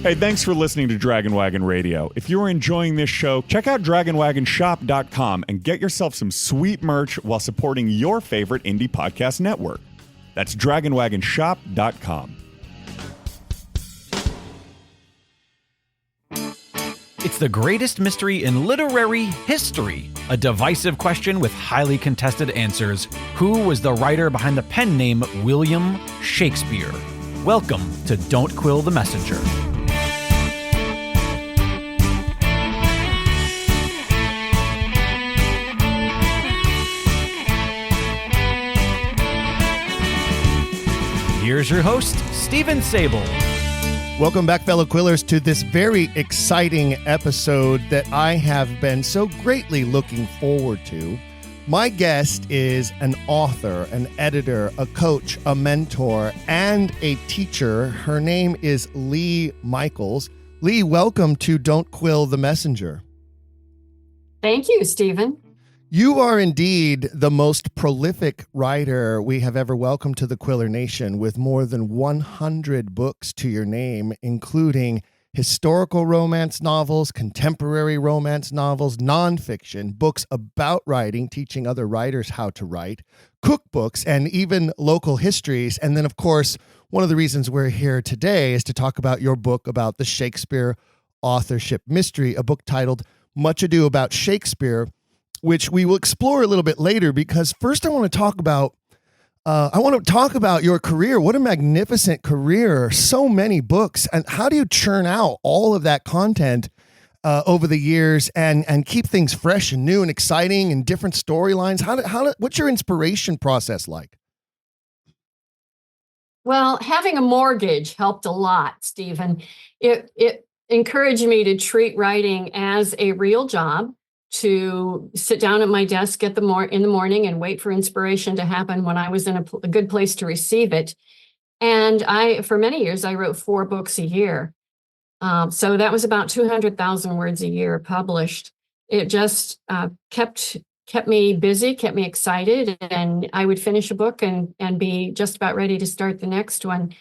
Hey, thanks for listening to Dragon Wagon Radio. If you're enjoying this show, check out DragonWagonShop.com and get yourself some sweet merch while supporting your favorite indie podcast network. That's DragonWagonShop.com. It's the greatest mystery in literary history. A divisive question with highly contested answers. Who was the writer behind the pen name William Shakespeare? Welcome to Don't Quill the Messenger. Here's your host, Stephen Sable. Welcome back, fellow Quillers, to this very exciting episode that I have been so greatly looking forward to. My guest is an author, an editor, a coach, a mentor, and a teacher. Her name is Lee Michaels. Lee, welcome to Don't Quill the Messenger. Thank you, Stephen. You are indeed the most prolific writer we have ever welcomed to the Quiller Nation, with more than 100 books to your name, including historical romance novels, contemporary romance novels, nonfiction, books about writing, teaching other writers how to write, cookbooks, and even local histories. And then, of course, one of the reasons we're here today is to talk about your book about the Shakespeare authorship mystery, a book titled Much Ado About Shakespeare, which we will explore a little bit later, because first I want to talk about your career. What a magnificent career. So many books. And how do you churn out all of that content over the years and keep things fresh and new and exciting and different storylines? What's your inspiration process like? Well, having a mortgage helped a lot, Stephen. It encouraged me to treat writing as a real job, to sit down at my desk in the morning and wait for inspiration to happen when I was in a good place to receive it. And for many years, I wrote 4 books a year. So that was about 200,000 words a year published. It just kept me busy, kept me excited, and I would finish a book and be just about ready to start the next one,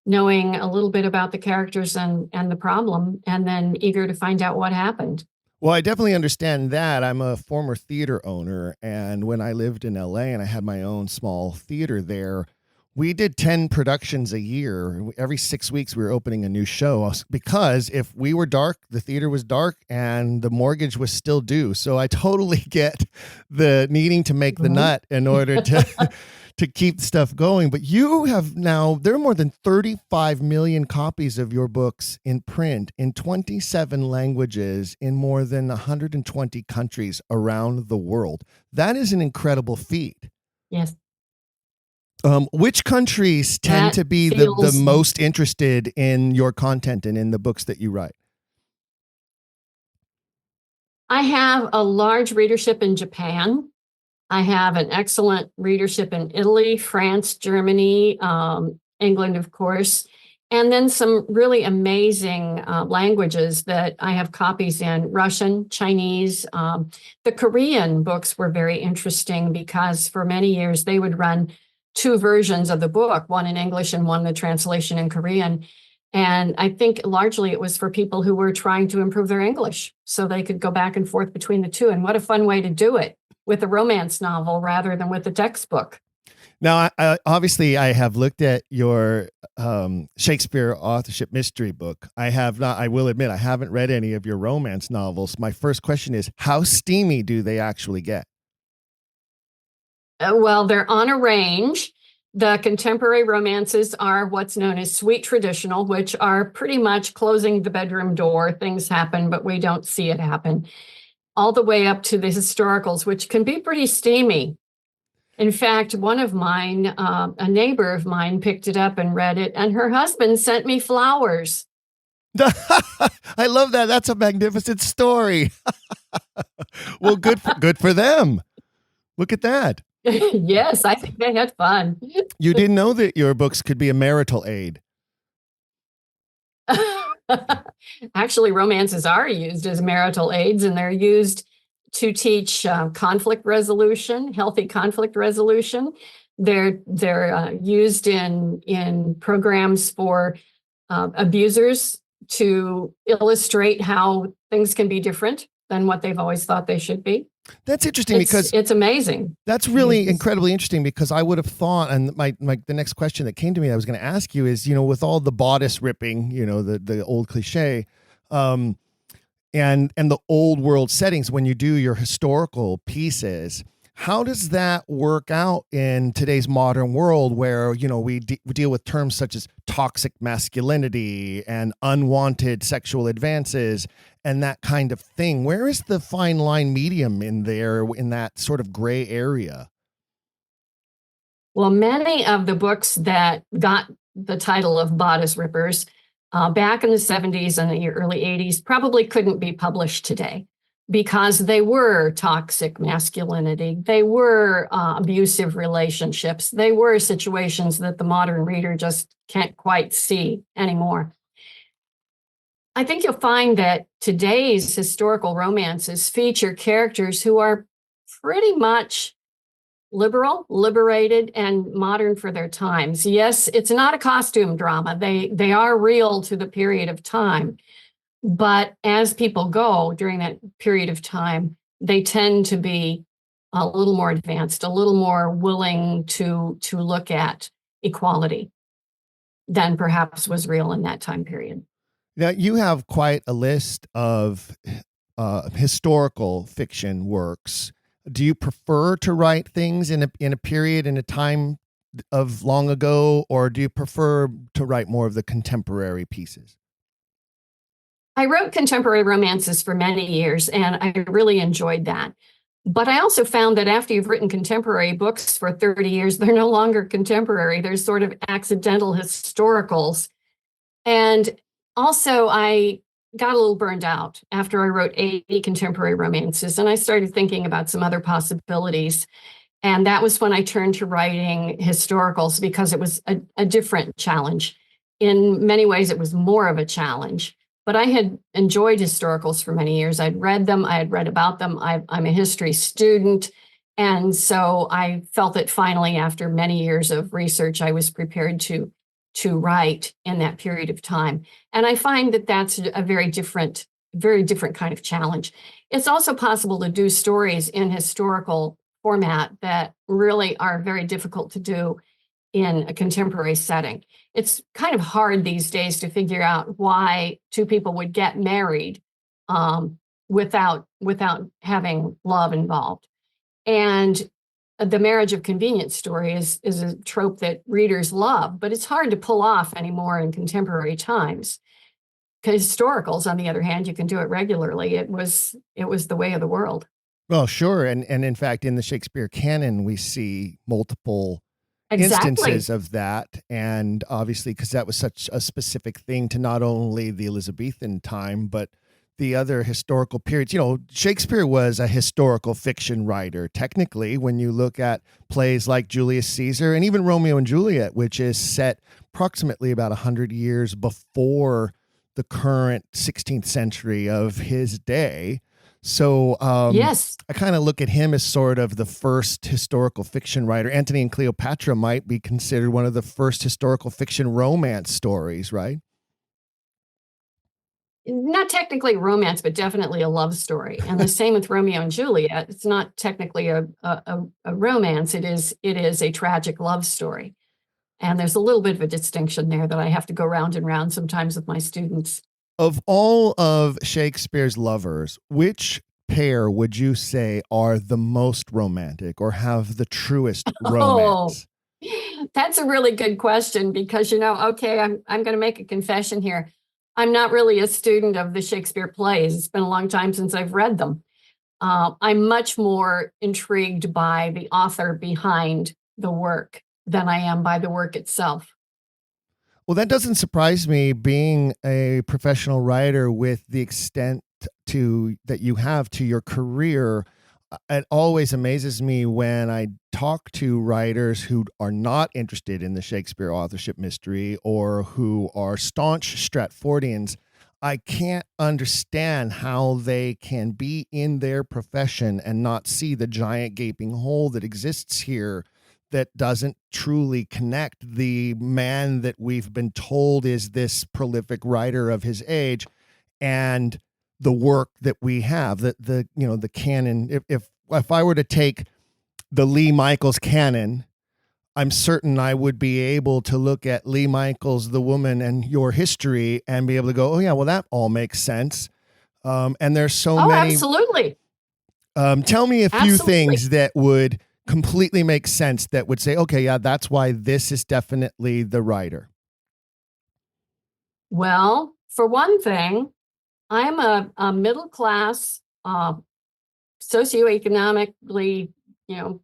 knowing a little bit about the characters and the problem, and then eager to find out what happened. Well, I definitely understand that. I'm a former theater owner, and when I lived in LA and I had my own small theater there, we did 10 productions a year. Every 6 weeks, we were opening a new show, because if we were dark, the theater was dark and the mortgage was still due. So I totally get the needing to make the nut in order to to keep stuff going. But you have now, there are more than 35 million copies of your books in print in 27 languages in more than 120 countries around the world. That is an incredible feat. Yes. Which countries tend to be the most interested in your content and in the books that you write? I have a large readership in Japan. I have an excellent readership in Italy, France, Germany, England, of course, and then some really amazing languages that I have copies in: Russian, Chinese. The Korean books were very interesting because for many years they would run 2 versions of the book, one in English and one the translation in Korean. And I think largely it was for people who were trying to improve their English so they could go back and forth between the two. And what a fun way to do it, with a romance novel rather than with a textbook. Now, obviously, I have looked at your Shakespeare authorship mystery book. I have not, I will admit, I haven't read any of your romance novels. My first question is, how steamy do they actually get? Well, they're on a range. The contemporary romances are what's known as sweet traditional, which are pretty much closing the bedroom door. Things happen, but we don't see it happen. All the way up to the historicals, which can be pretty steamy. In fact, one of mine, a neighbor of mine, picked it up and read it, and her husband sent me flowers. I love that. That's a magnificent story. Well, good for them. Look at that. Yes, I think they had fun. You didn't know that your books could be a marital aid. Actually, romances are used as marital aids, and they're used to teach conflict resolution, healthy conflict resolution. They're used in programs for abusers to illustrate how things can be different than what they've always thought they should be. That's interesting because it's amazing. That's really incredibly interesting because I would have thought, and the next question that came to me I was going to ask you is, with all the bodice ripping, the old cliche, and the old world settings, when you do your historical pieces, how does that work out in today's modern world where, we deal with terms such as toxic masculinity and unwanted sexual advances and that kind of thing? Where is the fine line medium in there, in that sort of gray area? Well, many of the books that got the title of Bodice Rippers back in the 70s and the early 80s probably couldn't be published today, because they were toxic masculinity, they were abusive relationships, they were situations that the modern reader just can't quite see anymore. I think you'll find that today's historical romances feature characters who are pretty much liberal, liberated, and modern for their times. Yes, it's not a costume drama. They are real to the period of time. But as people go during that period of time, they tend to be a little more advanced, a little more willing to look at equality than perhaps was real in that time period. Now, you have quite a list of historical fiction works. Do you prefer to write things in a period, in a time of long ago, or do you prefer to write more of the contemporary pieces? I wrote contemporary romances for many years, and I really enjoyed that. But I also found that after you've written contemporary books for 30 years, they're no longer contemporary. They're sort of accidental historicals. And also, I got a little burned out after I wrote 80 contemporary romances, and I started thinking about some other possibilities. And that was when I turned to writing historicals, because it was a different challenge. In many ways, it was more of a challenge. But I had enjoyed historicals for many years. I'd read them. I had read about them. I'm a history student. And so I felt that finally, after many years of research, I was prepared to write in that period of time. And I find that that's a very different kind of challenge. It's also possible to do stories in historical format that really are very difficult to do in a contemporary setting. It's kind of hard these days to figure out why two people would get married without having love involved. And the marriage of convenience story is a trope that readers love, but it's hard to pull off anymore in contemporary times. Historicals, on the other hand, you can do it regularly. It was the way of the world. Well, sure. And in fact, in the Shakespeare canon, we see multiple Exactly. instances of that. And obviously, because that was such a specific thing to not only the Elizabethan time, but the other historical periods. Shakespeare was a historical fiction writer. Technically, when you look at plays like Julius Caesar and even Romeo and Juliet, which is set approximately about 100 years before the current 16th century of his day. So yes, I kind of look at him as sort of the first historical fiction writer. Antony and Cleopatra might be considered one of the first historical fiction romance stories, right? Not technically romance, but definitely a love story. And the same with Romeo and Juliet. It's not technically a romance. It is a tragic love story. And there's a little bit of a distinction there that I have to go round and round sometimes with my students. Of all of Shakespeare's lovers, which pair would you say are the most romantic or have the truest romance? That's a really good question because, okay, I'm going to make a confession here. I'm not really a student of the Shakespeare plays. It's been a long time since I've read them. I'm much more intrigued by the author behind the work than I am by the work itself. Well, that doesn't surprise me, being a professional writer with the extent that you have to your career. It always amazes me when I talk to writers who are not interested in the Shakespeare authorship mystery or who are staunch Stratfordians. I can't understand how they can be in their profession and not see the giant gaping hole that exists here that doesn't truly connect the man that we've been told is this prolific writer of his age and the work that we have, the canon. If I were to take the Lee Michaels canon, I'm certain I would be able to look at Lee Michaels, the woman, and your history and be able to go, oh yeah, well, that all makes sense. And there's so many. Absolutely. Tell me a few things that would completely make sense, that would say, okay, yeah, that's why this is definitely the writer. Well, for one thing, I'm a middle class, socioeconomically,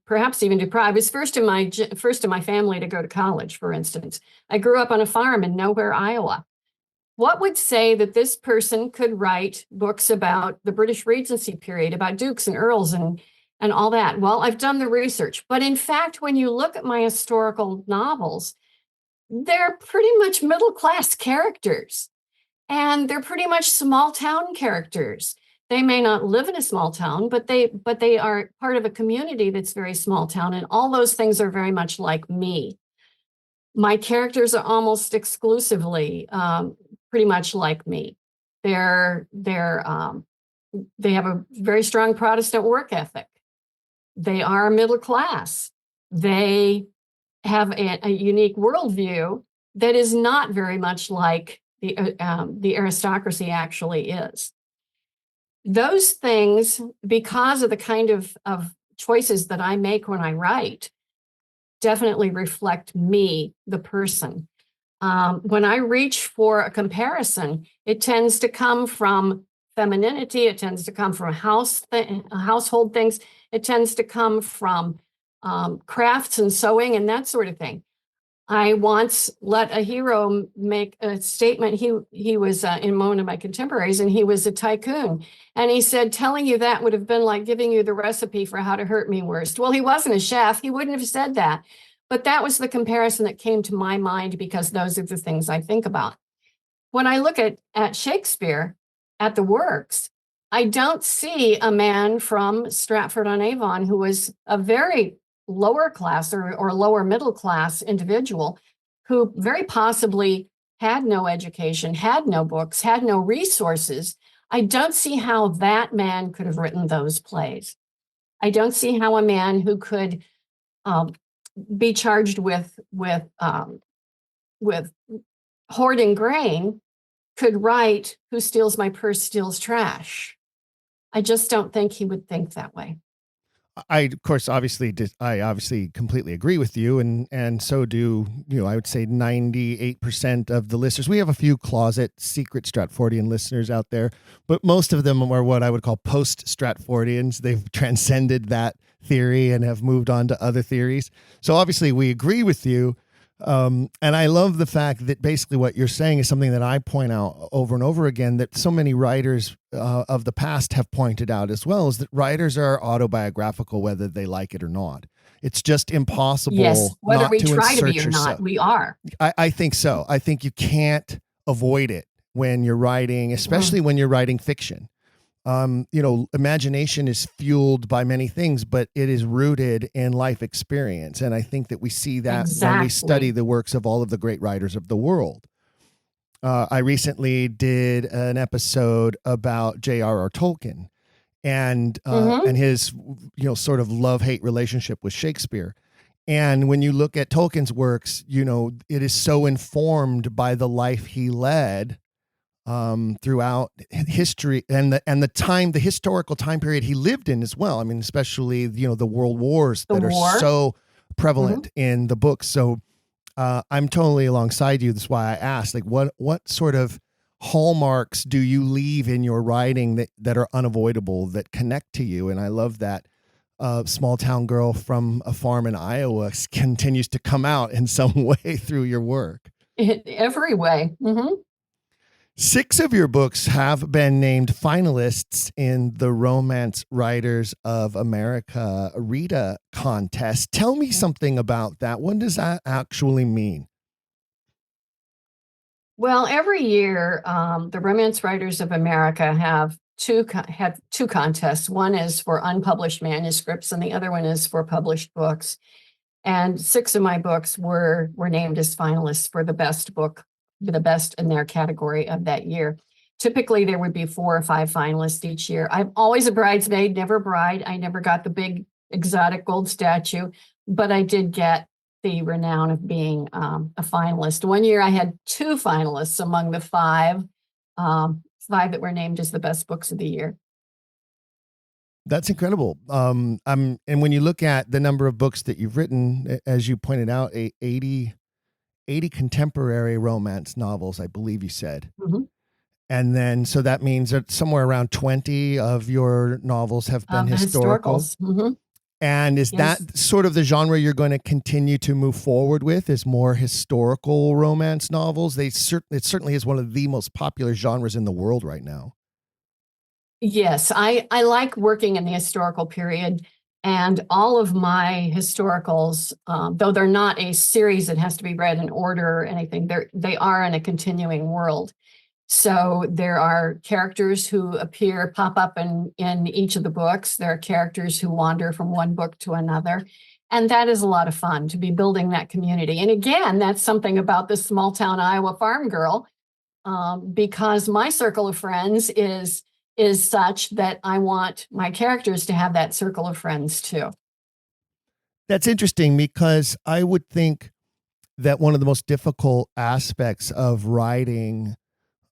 perhaps even deprived. I was first in my family to go to college, for instance. I grew up on a farm in Neufer, Iowa. What would say that this person could write books about the British Regency period, about dukes and earls and all that? Well, I've done the research. But in fact, when you look at my historical novels, they're pretty much middle-class characters. And they're pretty much small town characters. They may not live in a small town, but they are part of a community that's very small town. And all those things are very much like me. My characters are almost exclusively pretty much like me. They have a very strong Protestant work ethic. They are middle class. They have a unique worldview that is not very much like the aristocracy actually is. Those things, because of the kind of choices that I make when I write, definitely reflect me, the person. When I reach for a comparison, it tends to come from femininity. It tends to come from household things. It tends to come from crafts and sewing and that sort of thing. I once let a hero make a statement. He was in one of my contemporaries, and he was a tycoon. And he said, telling you that would have been like giving you the recipe for how to hurt me worst. Well, he wasn't a chef. He wouldn't have said that. But that was the comparison that came to my mind, because those are the things I think about. When I look at Shakespeare, at the works, I don't see a man from Stratford-on-Avon who was a very lower class or lower middle class individual who very possibly had no education, had no books, had no resources. I don't see how that man could have written those plays. I don't see how a man who could be charged with hoarding grain could write "Who steals my purse steals trash." I just don't think he would think that way. I obviously completely agree with you, and so do, I would say 98% of the listeners. We have a few closet secret Stratfordian listeners out there, but most of them are what I would call post-Stratfordians. They've transcended that theory and have moved on to other theories. So obviously we agree with you. And I love the fact that basically what you're saying is something that I point out over and over again, that so many writers of the past have pointed out as well, is that writers are autobiographical, whether they like it or not. It's just impossible. Yes, whether not we to try to be or yourself. not, we are. I think so. I think you can't avoid it when you're writing, especially when you're writing fiction. Imagination is fueled by many things, but it is rooted in life experience. And I think that we see that when we study the works of all of the great writers of the world. I recently did an episode about J.R.R. Tolkien and his, sort of love-hate relationship with Shakespeare. And when you look at Tolkien's works, it is so informed by the life he led throughout history and the historical time period he lived in as well. I mean, especially, the world wars that are so prevalent in the books. So I'm totally alongside you. That's why I asked, like, what sort of hallmarks do you leave in your writing that are unavoidable, that connect to you? And I love that small town girl from a farm in Iowa continues to come out in some way through your work. In every way. 6 of your books have been named finalists in the Romance Writers of America Rita contest. Tell me something about that. What does that actually mean? Well, every year, the Romance Writers of America have two contests. One is for unpublished manuscripts, and the other one is for published books. And 6 of my books were named as finalists for the best book, the best in their category of that year. Typically, there would be 4 or 5 finalists each year. I'm always a bridesmaid, never a bride. I never got the big exotic gold statue, but I did get the renown of being a finalist. One year I had 2 finalists among the 5 that were named as the best books of the year. That's incredible. And when you look at the number of books that you've written, as you pointed out, 80 contemporary romance novels, I believe you said. Mm-hmm. And then, so that means that somewhere around 20 of your novels have been historical. Mm-hmm. And is that sort of the genre you're going to continue to move forward with, is more historical romance novels? It certainly is one of the most popular genres in the world right now. Yes, I like working in the historical period, and all of my historicals, though they're not a series that has to be read in order or anything, they are in a continuing world. So there are characters who pop up in each of the books. There are characters who wander from one book to another. And that is a lot of fun, to be building that community. And again, that's something about this small town Iowa farm girl, because my circle of friends is such that I want my characters to have that circle of friends too. That's interesting, because I would think that one of the most difficult aspects of writing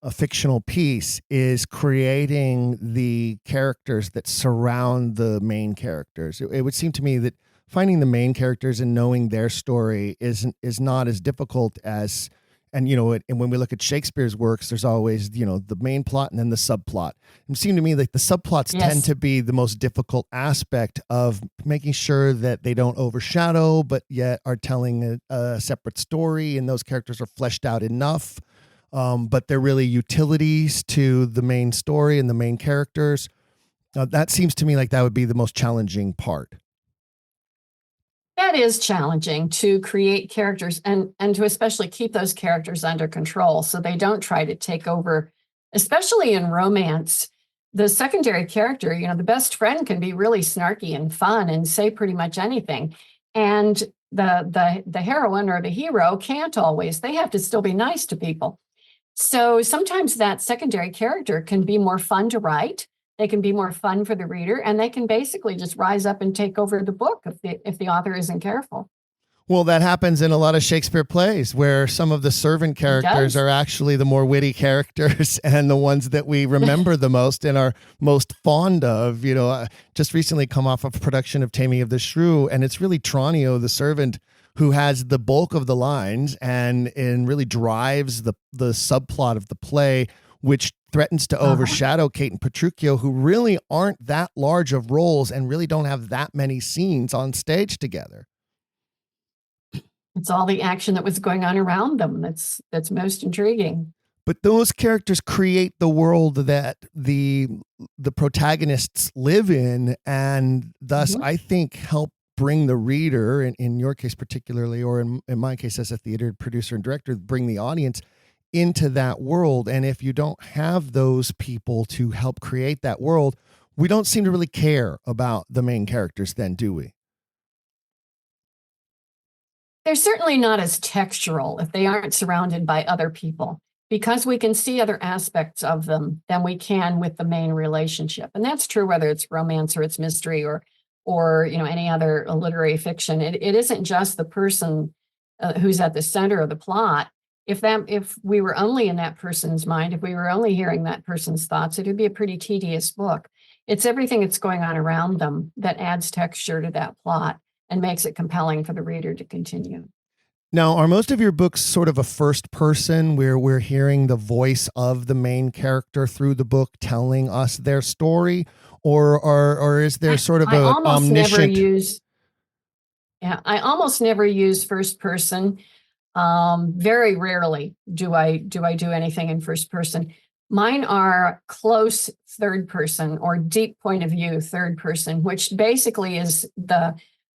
a fictional piece is creating the characters that surround the main characters. It would seem to me that finding the main characters and knowing their story is not as difficult as, and when we look at Shakespeare's works, there's always, the main plot and then the subplot. It seemed to me like the subplots tend to be the most difficult aspect of making sure that they don't overshadow, but yet are telling a separate story, and those characters are fleshed out enough. But they're really utilities to the main story and the main characters. That seems to me like that would be the most challenging part. That is challenging, to create characters and to especially keep those characters under control so they don't try to take over, especially in romance. The secondary character, the best friend can be really snarky and fun and say pretty much anything. And the heroine or the hero can't always. They have to still be nice to people. So sometimes that secondary character can be more fun to write. They can be more fun for the reader, and they can basically just rise up and take over the book if the author isn't careful. Well, that happens in a lot of Shakespeare plays, where some of the servant characters are actually the more witty characters and the ones that we remember the most and are most fond of. Just recently come off of a production of Taming of the Shrew, and it's really Tranio, the servant, who has the bulk of the lines and really drives the subplot of the play, which threatens to overshadow Kate and Petruchio, who really aren't that large of roles and really don't have that many scenes on stage together. It's all the action that was going on around them that's most intriguing. But those characters create the world that the protagonists live in, and thus I think help bring the reader, in your case particularly, or in my case as a theater producer and director, bring the audience into that world. And if you don't have those people to help create that world, we don't seem to really care about the main characters then, do we? They're certainly not as textural if they aren't surrounded by other people, because we can see other aspects of them than we can with the main relationship. And that's true whether it's romance or it's mystery or any other literary fiction. It isn't just the person who's at the center of the plot. If we were only in that person's mind, if we were only hearing that person's thoughts, it would be a pretty tedious book. It's everything that's going on around them that adds texture to that plot and makes it compelling for the reader to continue. Now, are most of your books sort of a first person where we're hearing the voice of the main character through the book telling us their story? Or is there sort of an omniscient? I almost never use first person. Very rarely do I do anything in first person. Mine are close third person or deep point of view third person, which basically is the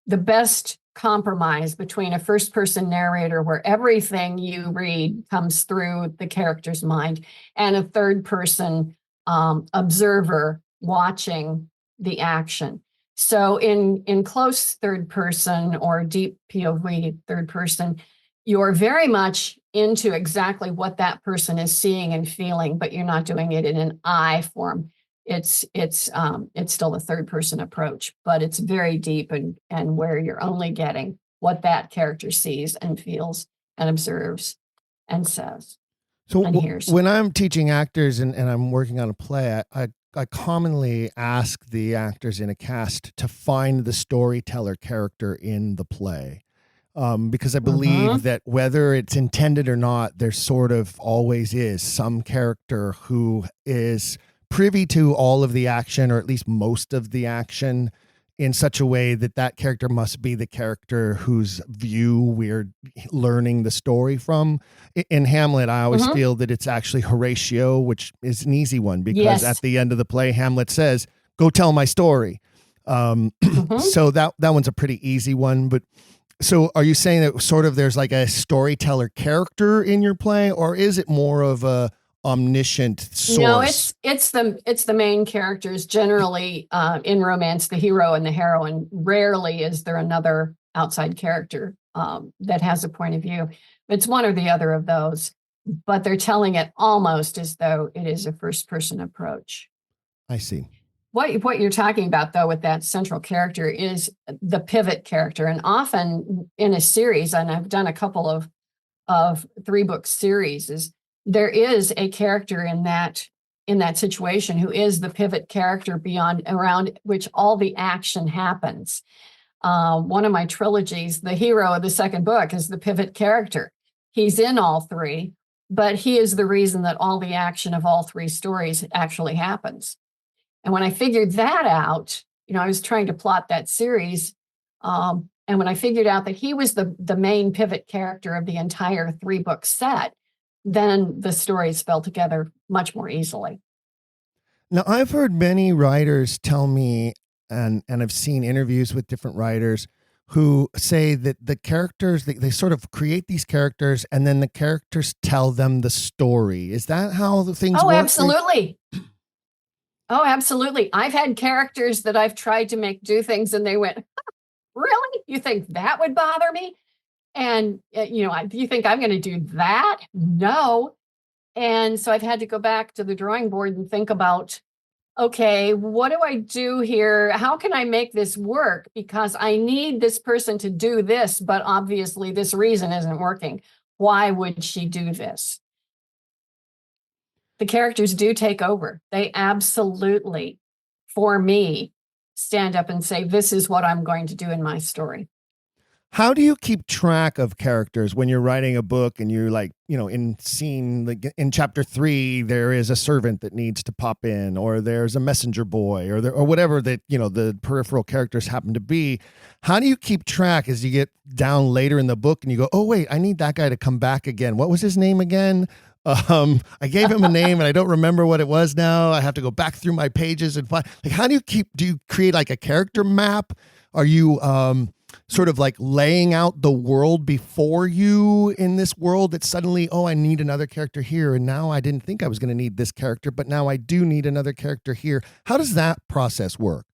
best compromise between a first person narrator where everything you read comes through the character's mind and a third person observer watching the action. So in close third person or deep POV third person, you're very much into exactly what that person is seeing and feeling, but you're not doing it in an I form. It's still a third person approach, but it's very deep and where you're only getting what that character sees and feels and observes and says. So and hears. When I'm teaching actors and I'm working on a play, I commonly ask the actors in a cast to find the storyteller character in the play. Because I believe that whether it's intended or not, there sort of always is some character who is privy to all of the action, or at least most of the action, in such a way that that character must be the character whose view we're learning the story from. In Hamlet, I always feel that it's actually Horatio, which is an easy one because at the end of the play, Hamlet says, "Go tell my story." So that one's a pretty easy one, but so are you saying that sort of there's like a storyteller character in your play, or is it more of a omniscient source? No, it's the main characters. Generally, in romance, the hero and the heroine. Rarely is there another outside character that has a point of view. It's one or the other of those, but they're telling it almost as though it is a first person approach. I see. What you're talking about, though, with that central character is the pivot character. And often in a series, and I've done a couple of 3-book series, is there is a character in that situation who is the pivot character around which all the action happens. One of my trilogies, the hero of the second book is the pivot character. He's in all 3, but he is the reason that all the action of all 3 stories actually happens. And when I figured that out, I was trying to plot that series. And when I figured out that he was the main pivot character of the entire 3-book set, then the stories fell together much more easily. Now, I've heard many writers tell me, and I've seen interviews with different writers who say that the characters, they sort of create these characters and then the characters tell them the story. Is that how the things work? Absolutely. Oh, absolutely. I've had characters that I've tried to make do things and they went, really? You think that would bother me? And, do you think I'm going to do that? No. And so I've had to go back to the drawing board and think about, okay, what do I do here? How can I make this work? Because I need this person to do this, but obviously this reason isn't working. Why would she do this? The characters do take over. They absolutely, for me, stand up and say, this is what I'm going to do in my story. How do you keep track of characters when you're writing a book and you're like, in scene, like in chapter 3, there is a servant that needs to pop in, or there's a messenger boy, or whatever that, the peripheral characters happen to be. How do you keep track as you get down later in the book and you go, oh, wait, I need that guy to come back again. What was his name again? I gave him a name and I don't remember what it was now. I have to go back through my pages and find, like, how do you create like a character map? Are you, sort of like laying out the world before you in this world that suddenly, oh, I need another character here. And now I didn't think I was going to need this character, but now I do need another character here. How does that process work?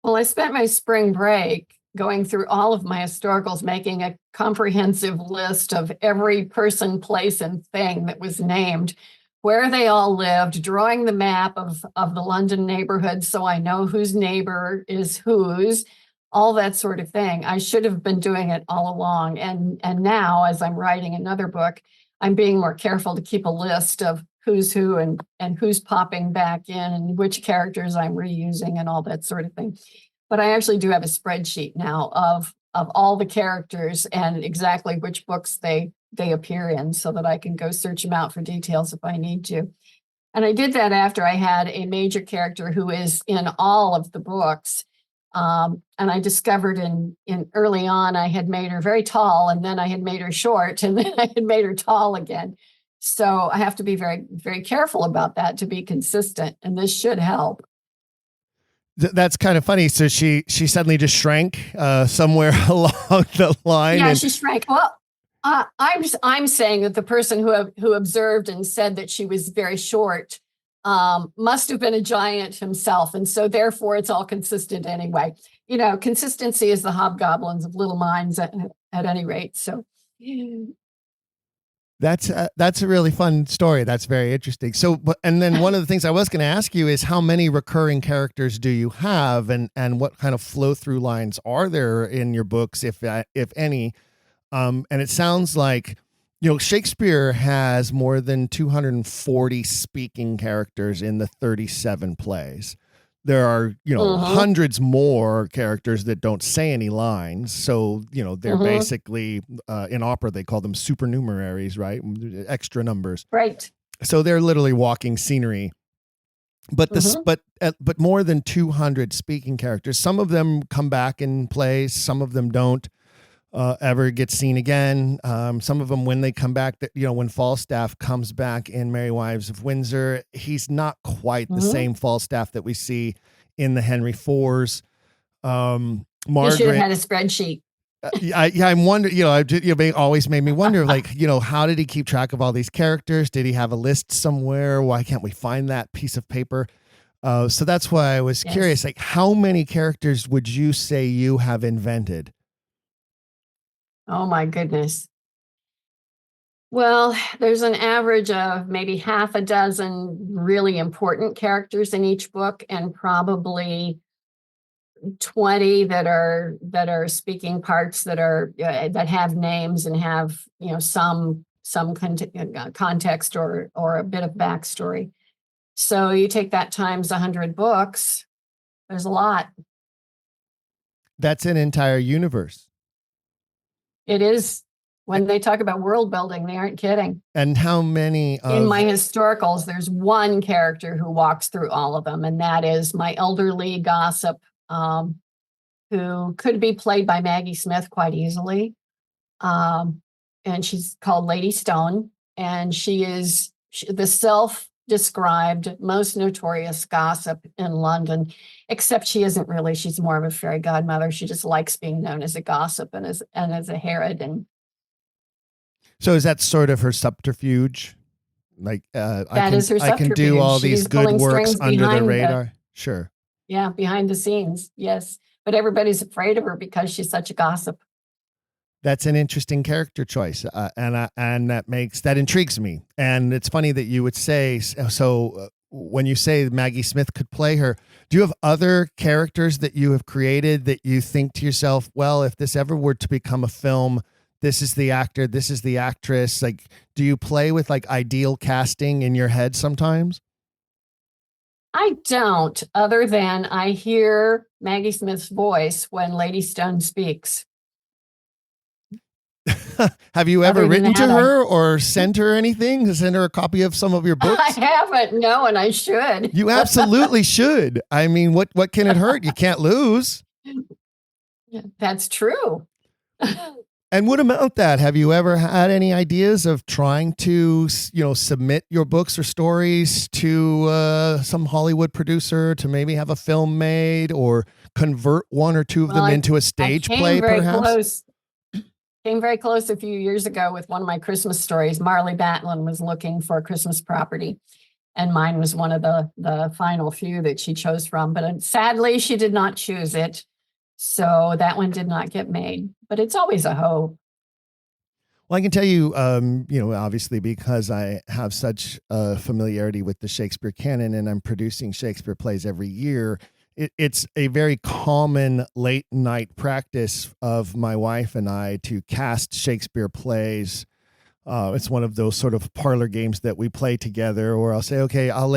Well, I spent my spring break going through all of my historicals, making a comprehensive list of every person, place, and thing that was named, where they all lived, drawing the map of the London neighborhood so I know whose neighbor is whose, all that sort of thing. I should have been doing it all along. And now, as I'm writing another book, I'm being more careful to keep a list of who's who and who's popping back in and which characters I'm reusing and all that sort of thing. But I actually do have a spreadsheet now of all the characters and exactly which books they appear in so that I can go search them out for details if I need to. And I did that after I had a major character who is in all of the books. And I discovered in early on, I had made her very tall and then I had made her short and then I had made her tall again. So I have to be very, very careful about that to be consistent. And this should help. That's kind of funny. So she suddenly just shrank somewhere along the line. Yeah, she shrank. Well, I'm saying that the person who observed and said that she was very short must have been a giant himself. And so therefore it's all consistent anyway. Consistency is the hobgoblins of little minds at any rate. So that's a really fun story. That's very interesting. So, and then one of the things I was going to ask you is how many recurring characters do you have, and what kind of flow through lines are there in your books, if any? And it sounds like, Shakespeare has more than 240 speaking characters in the 37 plays. There are, hundreds more characters that don't say any lines. So, they're basically, in opera, they call them supernumeraries, right? Extra numbers. Right. So they're literally walking scenery. But but more than 200 speaking characters. Some of them come back in plays. Some of them don't ever get seen again. Some of them, when they come back, when Falstaff comes back in Merry Wives of Windsor, he's not quite the same Falstaff that we see in the Henry IVs. Margaret, you should have had a spreadsheet. I'm wondering, it always made me wonder, how did he keep track of all these characters? Did he have a list somewhere? Why can't we find that piece of paper? So that's why I was curious, how many characters would you say you have invented? Oh my goodness. Well, there's an average of maybe half a dozen really important characters in each book, and probably 20 that are speaking parts that have names and have some context or a bit of backstory. So you take that times 100 books, there's a lot. That's an entire universe. It is. When they talk about world building, they aren't kidding. And how many in my historicals, there's one character who walks through all of them, and that is my elderly gossip, who could be played by Maggie Smith quite easily. And she's called Lady Stone, and she is the self-described most notorious gossip in London, except she isn't really. She's more of a fairy godmother. She just likes being known as a gossip and as a Herod. And so is that sort of her subterfuge? Like that is her subterfuge. I can do all She's these good works under the radar. Sure. Yeah, behind the scenes, yes. But everybody's afraid of her because she's such a gossip. That's an interesting character choice, and that intrigues me. And it's funny that you would say so. When you say Maggie Smith could play her, do you have other characters that you have created that you think to yourself, well, if this ever were to become a film, this is the actor, this is the actress? Like, do you play with ideal casting in your head sometimes? I don't, other than I hear Maggie Smith's voice when Lady Stone speaks. Have you ever written to her or sent her anything? Send her a copy of some of your books? I haven't, no, and I should. You absolutely should. I mean, what can it hurt? You can't lose. That's true. And what about that? Have you ever had any ideas of trying to, submit your books or stories to some Hollywood producer to maybe have a film made, or convert one or two of them into a stage play, perhaps? Came very close a few years ago with one of my Christmas stories. Marley Batlin was looking for a Christmas property, and mine was one of the final few that she chose from. But sadly, she did not choose it. So that one did not get made, but it's always a hope. Well, I can tell you, obviously, because I have such a familiarity with the Shakespeare canon and I'm producing Shakespeare plays every year, it's a very common late night practice of my wife and I to cast Shakespeare plays. It's one of those sort of parlor games that we play together, where I'll say, okay, I'll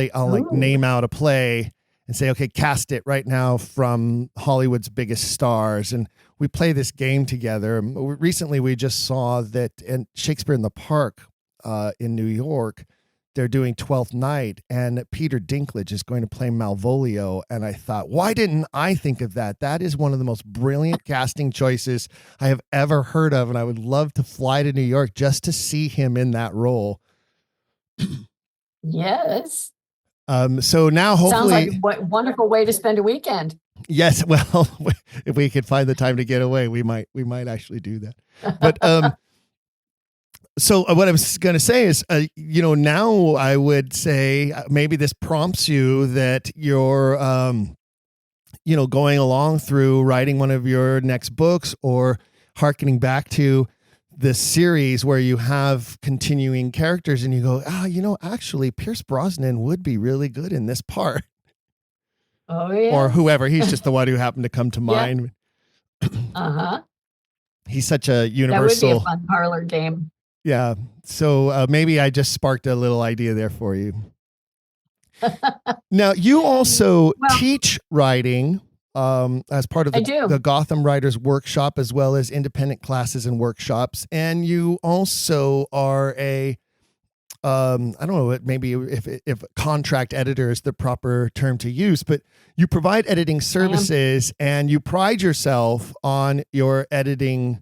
name out a play and say, okay, cast it right now from Hollywood's biggest stars. And we play this game together. Recently, we just saw that in Shakespeare in the Park in New York, they're doing Twelfth Night, and Peter Dinklage is going to play Malvolio. And I thought, why didn't I think of that? That is one of the most brilliant casting choices I have ever heard of. And I would love to fly to New York just to see him in that role. Yes. So now hopefully, sounds like a wonderful way to spend a weekend. Yes. Well, if we could find the time to get away, we might actually do that. But, So what I was going to say is, now I would say maybe this prompts you that you're, going along through writing one of your next books or hearkening back to the series where you have continuing characters and you go, actually Pierce Brosnan would be really good in this part. Oh, yeah. Or whoever. He's just the one who happened to come to mind. Uh-huh. He's such a universal. That would be a fun parlor game. Yeah. So maybe I just sparked a little idea there for you. Now, you also teach writing as part of the Gotham Writers Workshop, as well as independent classes and workshops. And you also are I don't know, maybe if contract editor is the proper term to use, but you provide editing services and you pride yourself on your editing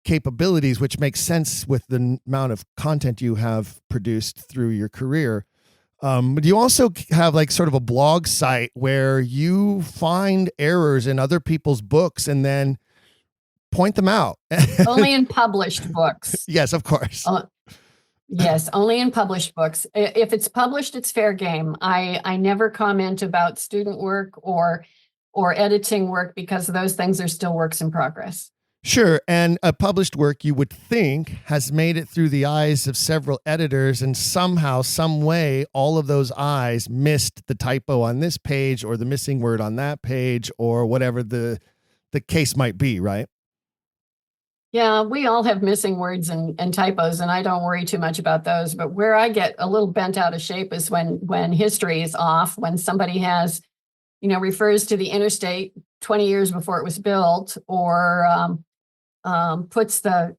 capabilities, which makes sense with the amount of content you have produced through your career. But you also have like sort of a blog site where you find errors in other people's books and then point them out. Only in published books. Yes, of course. Yes, only in published books. If it's published, it's fair game. I never comment about student work or editing work because those things are still works in progress. Sure. And a published work, you would think, has made it through the eyes of several editors, and somehow, some way, all of those eyes missed the typo on this page or the missing word on that page or whatever the case might be, right? Yeah, we all have missing words and typos, and I don't worry too much about those. But where I get a little bent out of shape is when history is off, when somebody has, refers to the interstate 20 years before it was built, or puts the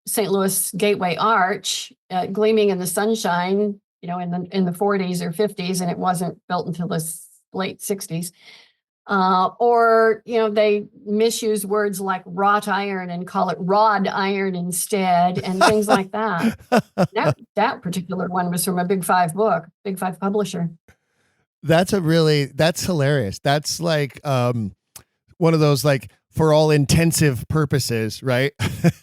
St. Louis Gateway Arch gleaming in the sunshine, in the 40s or 50s, and it wasn't built until the late 60s. Or they misuse words like wrought iron and call it rod iron instead, and things like that. That particular one was from a Big Five publisher. That's hilarious. That's like one of those like for all intensive purposes, right?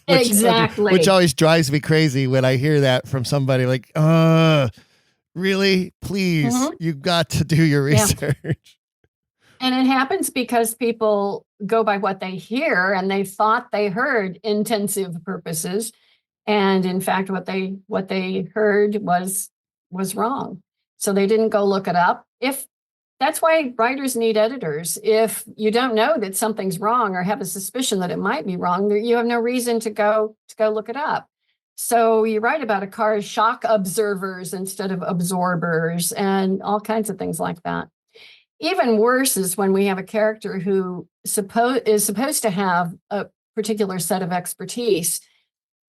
Exactly. Which always drives me crazy when I hear that from somebody like, really? Please, you've got to do your research. Yeah. And it happens because people go by what they hear, and they thought they heard intensive purposes. And in fact, what they heard was wrong. So they didn't go look it up. That's why writers need editors. If you don't know that something's wrong or have a suspicion that it might be wrong, you have no reason to go look it up. So you write about a car's shock absorbers instead of absorbers and all kinds of things like that. Even worse is when we have a character who is supposed to have a particular set of expertise,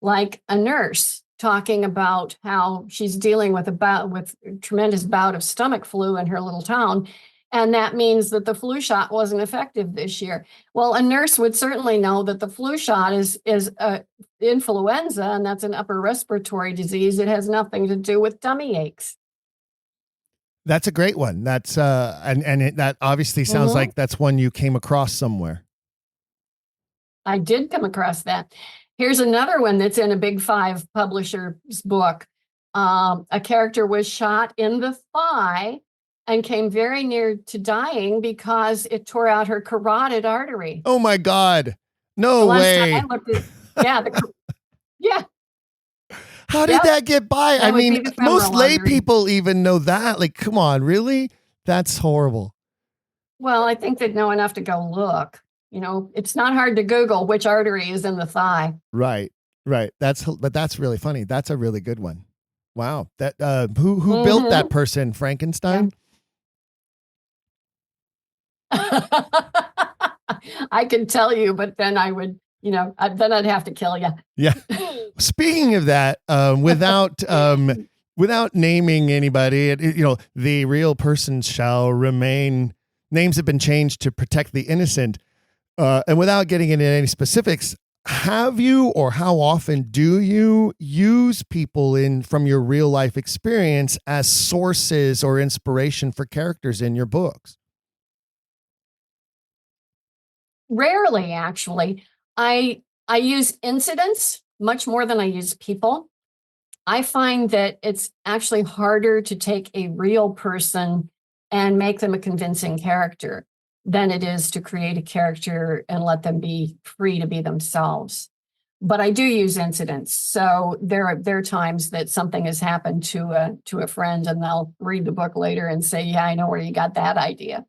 like a nurse talking about how she's dealing with a tremendous bout of stomach flu in her little town. And that means that the flu shot wasn't effective this year. Well, a nurse would certainly know that the flu shot is influenza, and that's an upper respiratory disease. It has nothing to do with tummy aches. That's a great one. That's that obviously sounds like that's one you came across somewhere. I did come across that. Here's another one that's in a Big Five publisher's book. A character was shot in the thigh and came very near to dying because it tore out her carotid artery. Oh my God! No way! Yeah. How did that get by? I mean, most lay people even know that. Like, come on, really? That's horrible. Well, I think they'd know enough to go look. It's not hard to Google which artery is in the thigh. Right. But that's really funny. That's a really good one. Wow. That who built that person? Frankenstein? Yeah. I can tell you, but then I would, then I'd have to kill you. Yeah. Speaking of that, without naming anybody, the real persons shall remain. Names have been changed to protect the innocent. And without getting into any specifics, have you or how often do you use people from your real life experience as sources or inspiration for characters in your books? Rarely, actually. I use incidents much more than I use people. I find that it's actually harder to take a real person and make them a convincing character than it is to create a character and let them be free to be themselves. But I do use incidents. So there are times that something has happened to a friend, and they'll read the book later and say, yeah, I know where you got that idea.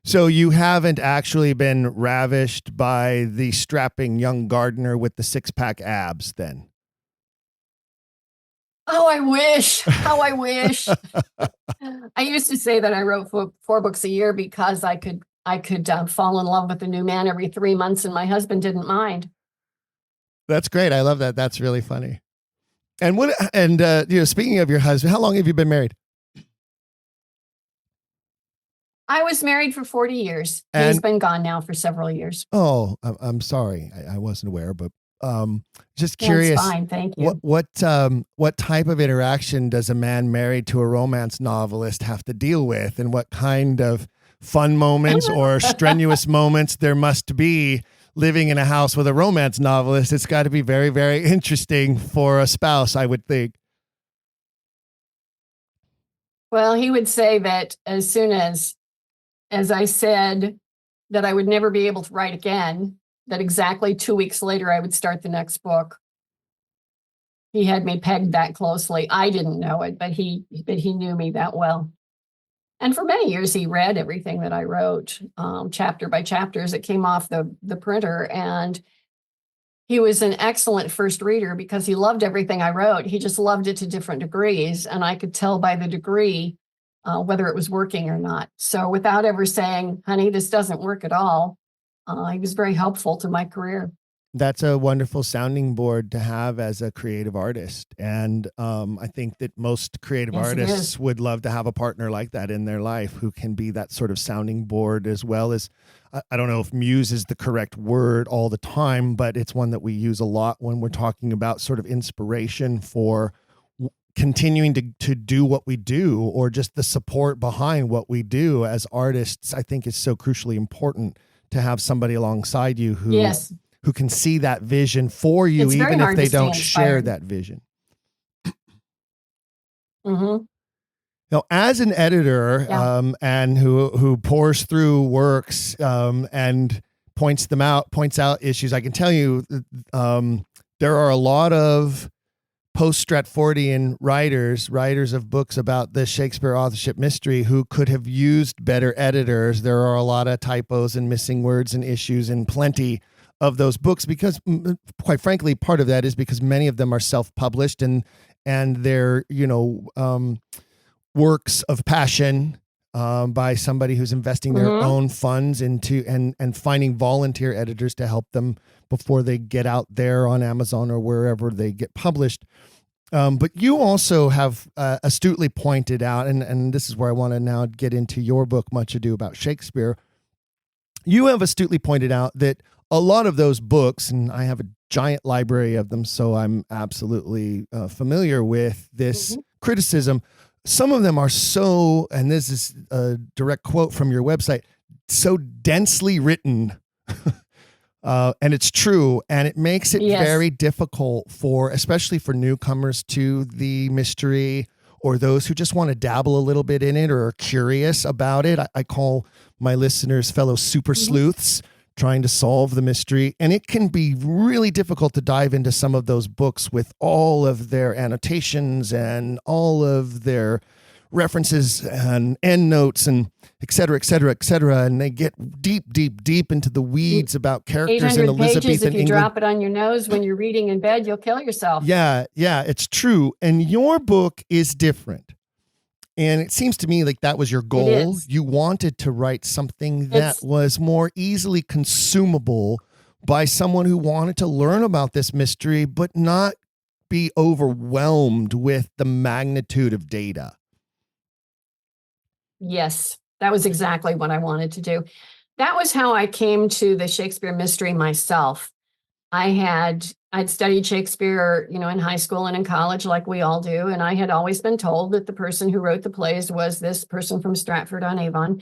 So you haven't actually been ravished by the strapping young gardener with the six-pack abs then? Oh, I wish. How I wish. I used to say that I wrote 4 books a year because I could fall in love with a new man every 3 months, and my husband didn't mind. That's great. I love that. That's really funny. And speaking of your husband, how long have you been married? I was married for 40 years. And he's been gone now for several years. Oh, I'm sorry. I wasn't aware, but just curious. That's fine. Thank you. What type of interaction does a man married to a romance novelist have to deal with, and what kind of fun moments or strenuous moments there must be living in a house with a romance novelist? It's got to be very, very interesting for a spouse, I would think. Well, he would say that as soon as I said that I would never be able to write again, that exactly 2 weeks later I would start the next book. He had me pegged that closely. I didn't know it, but he knew me that well. And for many years, he read everything that I wrote, chapter by chapter, as it came off the printer. And he was an excellent first reader because he loved everything I wrote. He just loved it to different degrees. And I could tell by the degree whether it was working or not. So without ever saying, honey, this doesn't work at all, he was very helpful to my career. That's a wonderful sounding board to have as a creative artist. And I think that most creative artists would love to have a partner like that in their life who can be that sort of sounding board, as well as, I don't know if muse is the correct word all the time, but it's one that we use a lot when we're talking about sort of inspiration for continuing to do what we do, or just the support behind what we do as artists. I think is so crucially important to have somebody alongside you who can see that vision for you, even if they don't share that vision. Mm-hmm. Now, as an editor, and who pours through works and points out issues, I can tell you there are a lot of post-Stratfordian writers of books about the Shakespeare authorship mystery who could have used better editors. There are a lot of typos and missing words and issues in plenty of those books, because quite frankly, part of that is because many of them are self-published and they're, works of passion by somebody who's investing their own funds into and finding volunteer editors to help them before they get out there on Amazon or wherever they get published. But you also have astutely pointed out, and this is where I want to now get into your book, Much Ado About Shakespeare. You have astutely pointed out that a lot of those books, and I have a giant library of them, so I'm absolutely familiar with this criticism. Some of them are so, and this is a direct quote from your website, so densely written, and it's true, and it makes it very difficult especially for newcomers to the mystery, or those who just want to dabble a little bit in it or are curious about it. I call my listeners fellow super sleuths trying to solve the mystery. And it can be really difficult to dive into some of those books with all of their annotations and all of their references and endnotes and et cetera, et cetera, et cetera. And they get deep, deep, deep into the weeds about characters in Elizabethan pages, if you England. drop it on your nose when you're reading in bed, you'll kill yourself. Yeah, it's true. And your book is different. And it seems to me like that was your goal. You wanted to write something that was more easily consumable by someone who wanted to learn about this mystery, but not be overwhelmed with the magnitude of data. Yes, that was exactly what I wanted to do. That was how I came to the Shakespeare mystery myself. I'd studied Shakespeare, in high school and in college, like we all do. And I had always been told that the person who wrote the plays was this person from Stratford-on-Avon.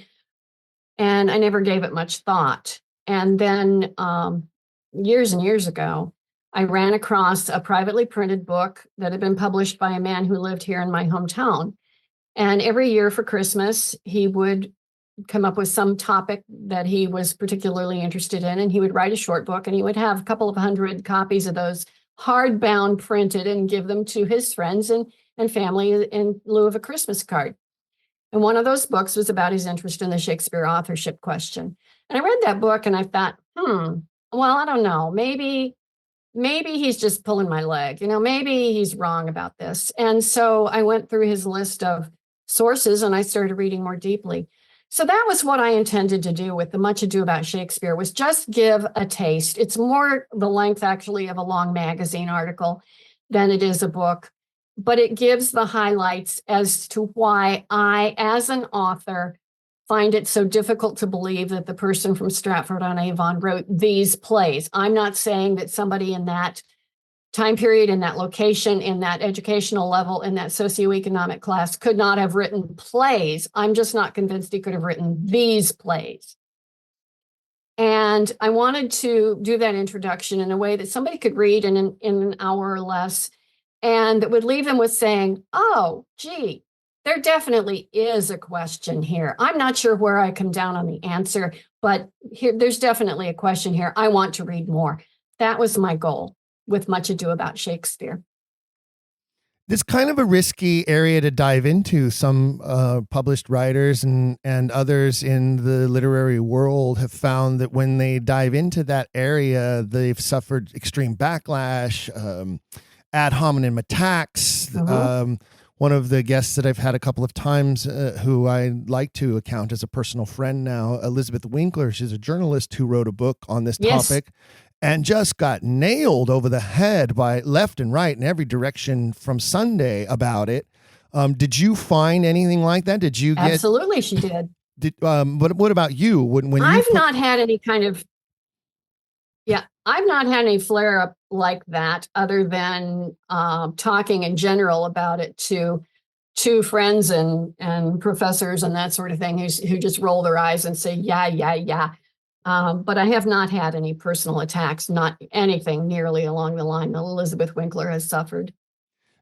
And I never gave it much thought. And then years and years ago, I ran across a privately printed book that had been published by a man who lived here in my hometown. And every year for Christmas, he would come up with some topic that he was particularly interested in, and he would write a short book, and he would have a couple of 100 copies of those hardbound printed and give them to his friends and family in lieu of a Christmas card. And one of those books was about his interest in the Shakespeare authorship question. And I read that book and I thought, well, I don't know, maybe he's just pulling my leg, maybe he's wrong about this. And so I went through his list of sources and I started reading more deeply. So that was what I intended to do with the Much Ado About Shakespeare, was just give a taste. It's more the length actually of a long magazine article than it is a book, but it gives the highlights as to why I, as an author, find it so difficult to believe that the person from Stratford-on-Avon wrote these plays. I'm not saying that somebody in that time period, in that location, in that educational level, in that socioeconomic class could not have written plays. I'm just not convinced he could have written these plays. And I wanted to do that introduction in a way that somebody could read in an hour or less, and that would leave them with saying, oh, gee, there definitely is a question here. I'm not sure where I come down on the answer, but there's definitely a question here. I want to read more. That was my goal with Much Ado About Shakespeare. It's kind of a risky area to dive into. Some published writers and others in the literary world have found that when they dive into that area, they've suffered extreme backlash, ad hominem attacks. One of the guests that I've had a couple of times, who I like to account as a personal friend now, Elizabeth Winkler, she's a journalist who wrote a book on this topic and just got nailed over the head by left and right in every direction from Sunday about it. Did you find anything like that? Did you get? Absolutely, she did. What about you? When I've not had any kind of, I've not had any flare up like that, other than talking in general about it to friends and professors and that sort of thing who just roll their eyes and say, yeah. But I have not had any personal attacks, not anything nearly along the line that Elizabeth Winkler has suffered.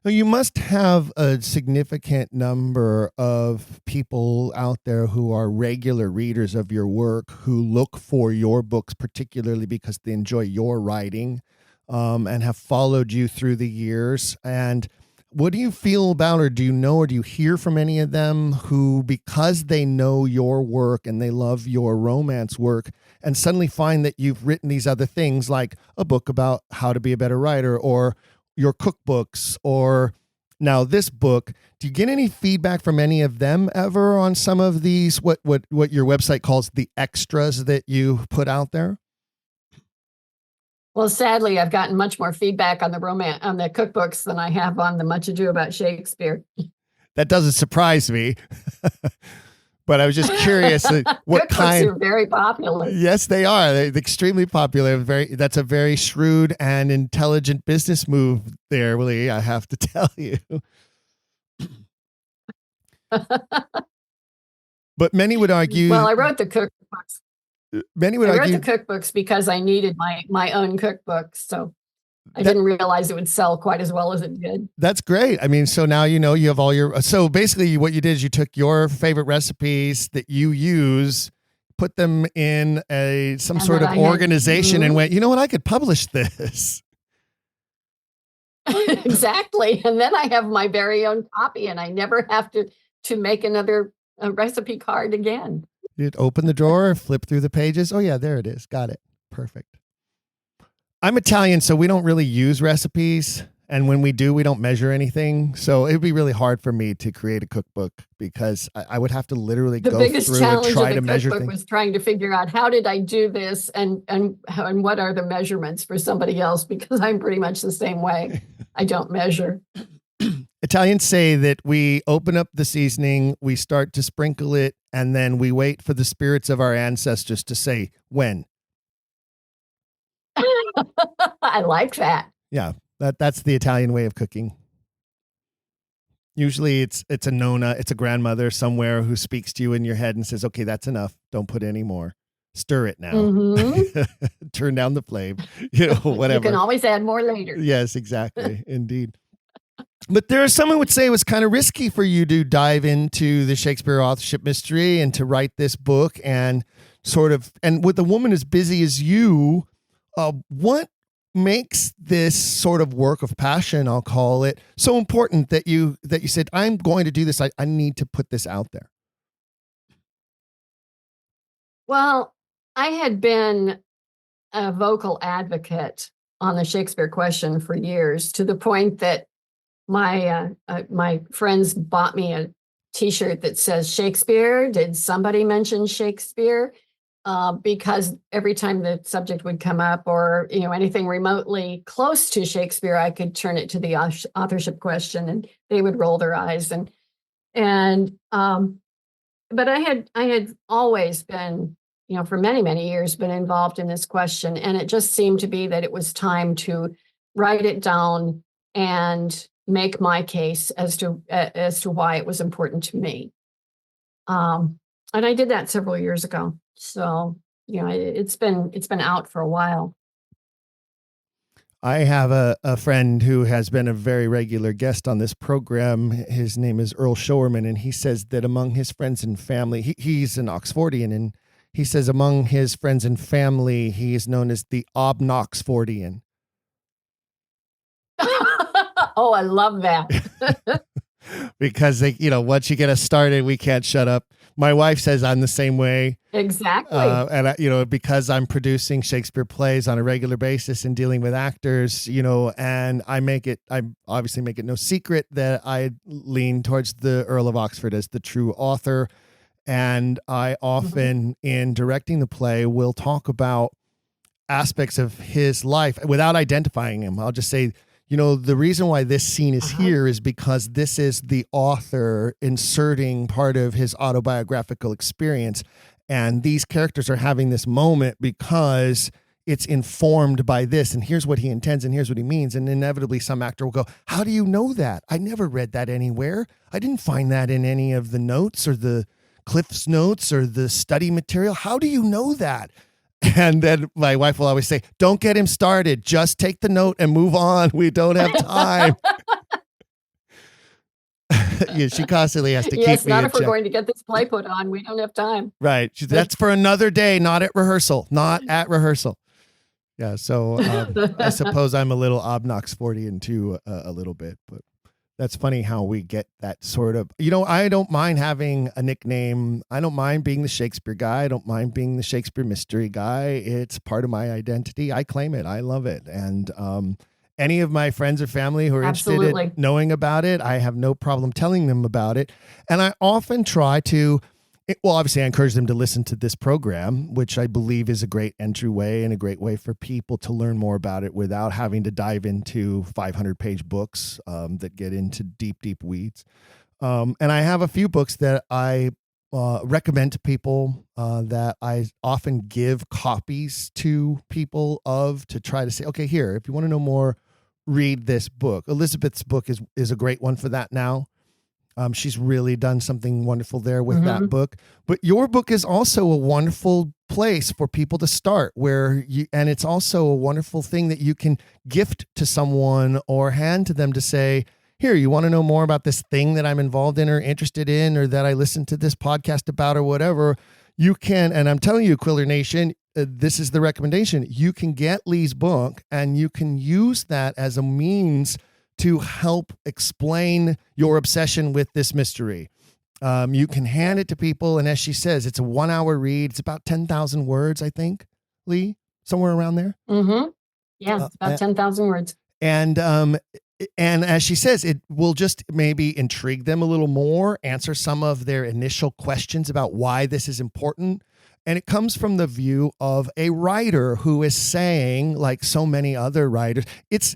Well, you must have a significant number of people out there who are regular readers of your work, who look for your books, particularly because they enjoy your writing, and have followed you through the years. And what do you feel about, or do you know, or do you hear from any of them who, because they know your work and they love your romance work, and suddenly find that you've written these other things, like a book about how to be a better writer, or your cookbooks, or now this book, do you get any feedback from any of them ever on some of these, what your website calls the extras that you put out there? Well, sadly, I've gotten much more feedback on the cookbooks than I have on the Much Ado About Shakespeare. That doesn't surprise me. But I was just curious what kind. Cookbooks are very popular. Yes, they are. They're extremely popular. That's a very shrewd and intelligent business move there, Willie, I have to tell you. But many would argue. Well, I wrote the cookbooks. Many would argue. I wrote the cookbooks because I needed my own cookbooks. So I didn't realize it would sell quite as well as it did. That's great. I mean, so now you have all your. So basically, what you did is you took your favorite recipes that you use, put them in some sort of organization, and went, you know what, I could publish this. Exactly. And then I have my very own copy, and I never have to make another recipe card again. You'd open the drawer, flip through the pages. Oh yeah, there it is. Got it. Perfect. I'm Italian, so we don't really use recipes. And when we do, we don't measure anything. So it'd be really hard for me to create a cookbook because I would have to literally go through and try to measure things. The biggest challenge of the cookbook was trying to figure out, how did I do this and what are the measurements for somebody else? Because I'm pretty much the same way. I don't measure. Italians say that we open up the seasoning, we start to sprinkle it, and then we wait for the spirits of our ancestors to say when. I like that. Yeah, that's the Italian way of cooking. Usually it's a nonna, it's a grandmother somewhere who speaks to you in your head and says, okay, that's enough. Don't put any more. stir it now. Mhm. Turn down the flame, whatever. You can always add more later. Yes, exactly. Indeed. But there are some who would say it was kind of risky for you to dive into the Shakespeare authorship mystery and to write this book and and with a woman as busy as you, what makes this sort of work of passion, I'll call it, so important that you said, I'm going to do this. I need to put this out there. Well, I had been a vocal advocate on the Shakespeare question for years, to the point that my friends bought me a T-shirt that says Shakespeare. Did somebody mention Shakespeare? Because every time the subject would come up, or anything remotely close to Shakespeare, I could turn it to the authorship question, and they would roll their eyes. But I had always been, for many, many years, been involved in this question, and it just seemed to be that it was time to write it down and make my case as to why it was important to me. And I did that several years ago. So, it's been out for a while. I have a friend who has been a very regular guest on this program. His name is Earl Showerman, and he says that among his friends and family, he's an Oxfordian, and he says among his friends and family, he is known as the Obnoxfordian. Oh, I love that. Because once you get us started, we can't shut up. My wife says I'm the same way. Exactly. And because I'm producing Shakespeare plays on a regular basis and dealing with actors, and I obviously make it no secret that I lean towards the Earl of Oxford as the true author. And I often, in directing the play, will talk about aspects of his life without identifying him. I'll just say, the reason why this scene is here is because this is the author inserting part of his autobiographical experience. And these characters are having this moment because it's informed by this. And here's what he intends, and here's what he means. And inevitably some actor will go, how do you know that? I never read that anywhere. I didn't find that in any of the notes or the Cliff's notes or the study material. How do you know that? And then my wife will always say, don't get him started. Just take the note and move on. We don't have time. She constantly has to keep me in check. Not if we're going to get this play put on. We don't have time. Right. That's for another day, not at rehearsal. Not at rehearsal. Yeah. So I suppose I'm a little Obnoxfordian too, a little bit. But that's funny how we get that sort of, I don't mind having a nickname. I don't mind being the Shakespeare guy. I don't mind being the Shakespeare mystery guy. It's part of my identity. I claim it. I love it. And any of my friends or family who are interested in knowing about it, I have no problem telling them about it. And I often try to, obviously I encourage them to listen to this program, which I believe is a great entryway and a great way for people to learn more about it without having to dive into 500-page books that get into deep, deep weeds. And I have a few books that I recommend to people that I often give copies to people to try to say, okay, here, if you want to know more, read this book. Elizabeth's book is a great one for that now. She's really done something wonderful there with that book. But your book is also a wonderful place for people to start and it's also a wonderful thing that you can gift to someone or hand to them to say, here, you want to know more about this thing that I'm involved in or interested in, or that I listened to this podcast about or whatever. You can, and I'm telling you, Quiller Nation, this is the recommendation. You can get Lee's book and you can use that as a means to help explain your obsession with this mystery. You can hand it to people, and as she says, it's a 1-hour read. It's about 10,000 words, I think, Lee, somewhere around there. Mm-hmm. Yeah, it's about 10,000 words. And as she says, it will just maybe intrigue them a little more, answer some of their initial questions about why this is important. And it comes from the view of a writer who is saying, like so many other writers, it's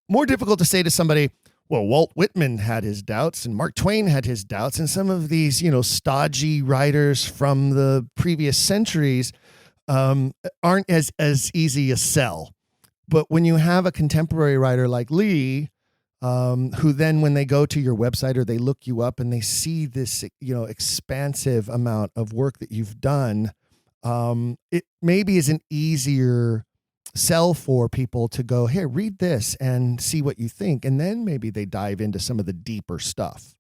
more difficult to say to somebody, well, Walt Whitman had his doubts and Mark Twain had his doubts, and some of these, stodgy writers from the previous centuries aren't as easy a sell. But when you have a contemporary writer like Lee, who then when they go to your website or they look you up and they see this, expansive amount of work that you've done, it maybe is an easier sell for people to go, here, read this and see what you think. And then maybe they dive into some of the deeper stuff.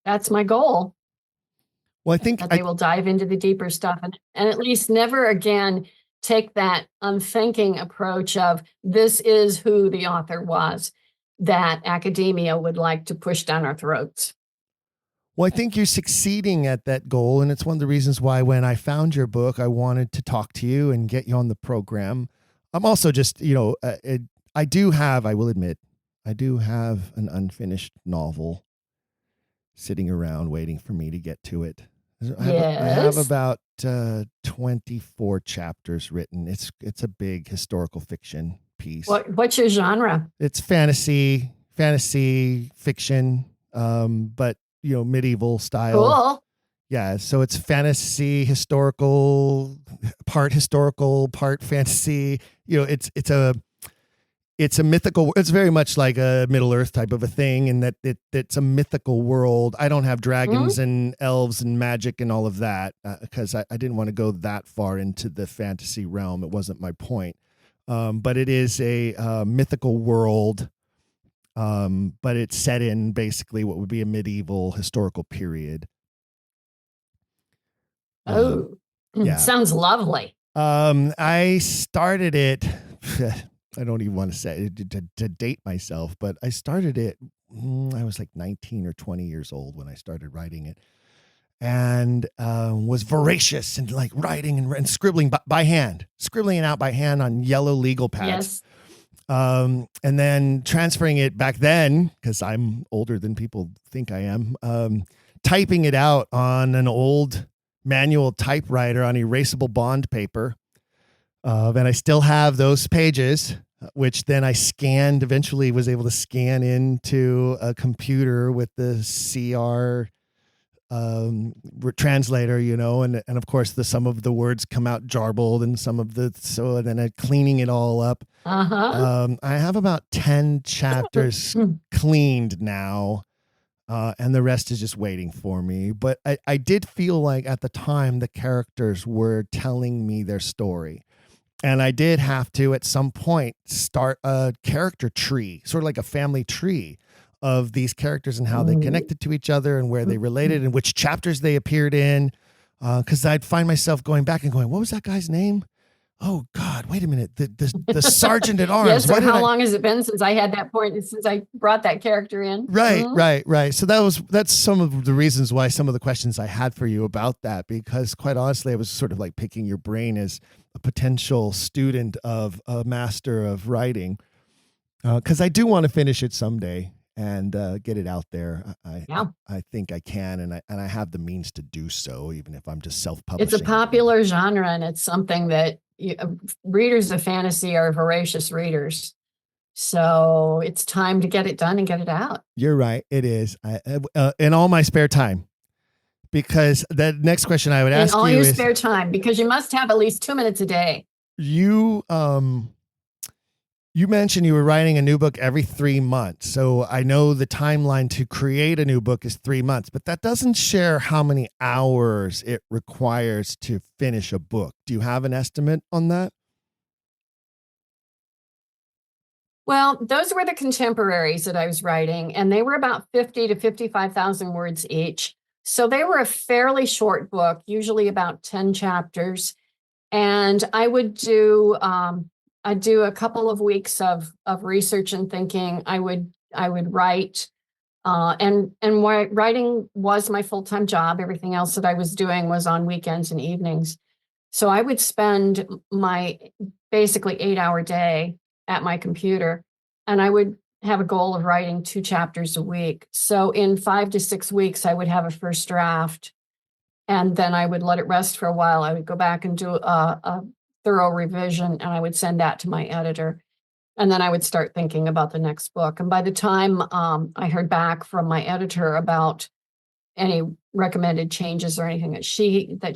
That's my goal. Well, I think that they will dive into the deeper stuff and at least never again take that unthinking approach of this is who the author was that academia would like to push down our throats. Well, I think you're succeeding at that goal. And it's one of the reasons why when I found your book, I wanted to talk to you and get you on the program. I'm also just, I will admit, I do have an unfinished novel sitting around waiting for me to get to it. I have about 24 chapters written. It's a big historical fiction piece. What's your genre? It's fantasy fiction, but medieval style. Cool. Yeah, so it's fantasy, historical, part fantasy. It's a mythical. It's very much like a Middle Earth type of a thing, in that it's a mythical world. I don't have dragons and elves and magic and all of that because I didn't want to go that far into the fantasy realm. It wasn't my point. But it is a mythical world. But it's set in basically what would be a medieval historical period. Yeah. Sounds lovely. I started it. I don't even want to say to date myself, but I started it. I was like 19 or 20 years old when I started writing it, and was voracious and like writing and scribbling by hand, scribbling it out by hand on yellow legal pads. Yes. And then transferring it back then, because I'm older than people think I am, typing it out on an old manual typewriter on erasable bond paper. And I still have those pages, which then I eventually was able to scan into a computer with the CR translator, and of course some of the words come out jarbled and so then cleaning it all up. I have about 10 chapters cleaned now. And the rest is just waiting for me. But I did feel like at the time the characters were telling me their story. And I did have to, at some point, start a character tree, sort of like a family tree of these characters and how they connected to each other and where they related and which chapters they appeared in. Because I'd find myself going back and going, what was that guy's name? Oh, God, wait a minute. The sergeant at arms. Yes, how long has it been since I had that point, since I brought that character in? Right. So that's some of the reasons why some of the questions I had for you about that, because quite honestly, I was sort of like picking your brain as a potential student of a master of writing, because I do want to finish it someday and get it out there. I think I can, and I have the means to do so, even if I'm just self-publishing. It's a popular genre, and it's something that readers of fantasy are voracious readers. So it's time to get it done and get it out. You're right. It is. In all my spare time. Because the next question I would ask you is... In all your spare time, because you must have at least 2 minutes a day. You mentioned you were writing a new book every 3 months. So I know the timeline to create a new book is 3 months, but that doesn't share how many hours it requires to finish a book. Do you have an estimate on that? Well, those were the contemporaries that I was writing, and they were about 50 to 55,000 words each. So they were a fairly short book, usually about 10 chapters. And I would do a couple of weeks of research and thinking. I would write, and writing was my full-time job. Everything else that I was doing was on weekends and evenings. So I would spend my basically 8-hour day at my computer, and I would have a goal of writing 2 chapters a week. So in 5 to 6 weeks, I would have a first draft, and then I would let it rest for a while. I would go back and do a thorough revision, and I would send that to my editor. And then I would start thinking about the next book. And by the time I heard back from my editor about any recommended changes or anything that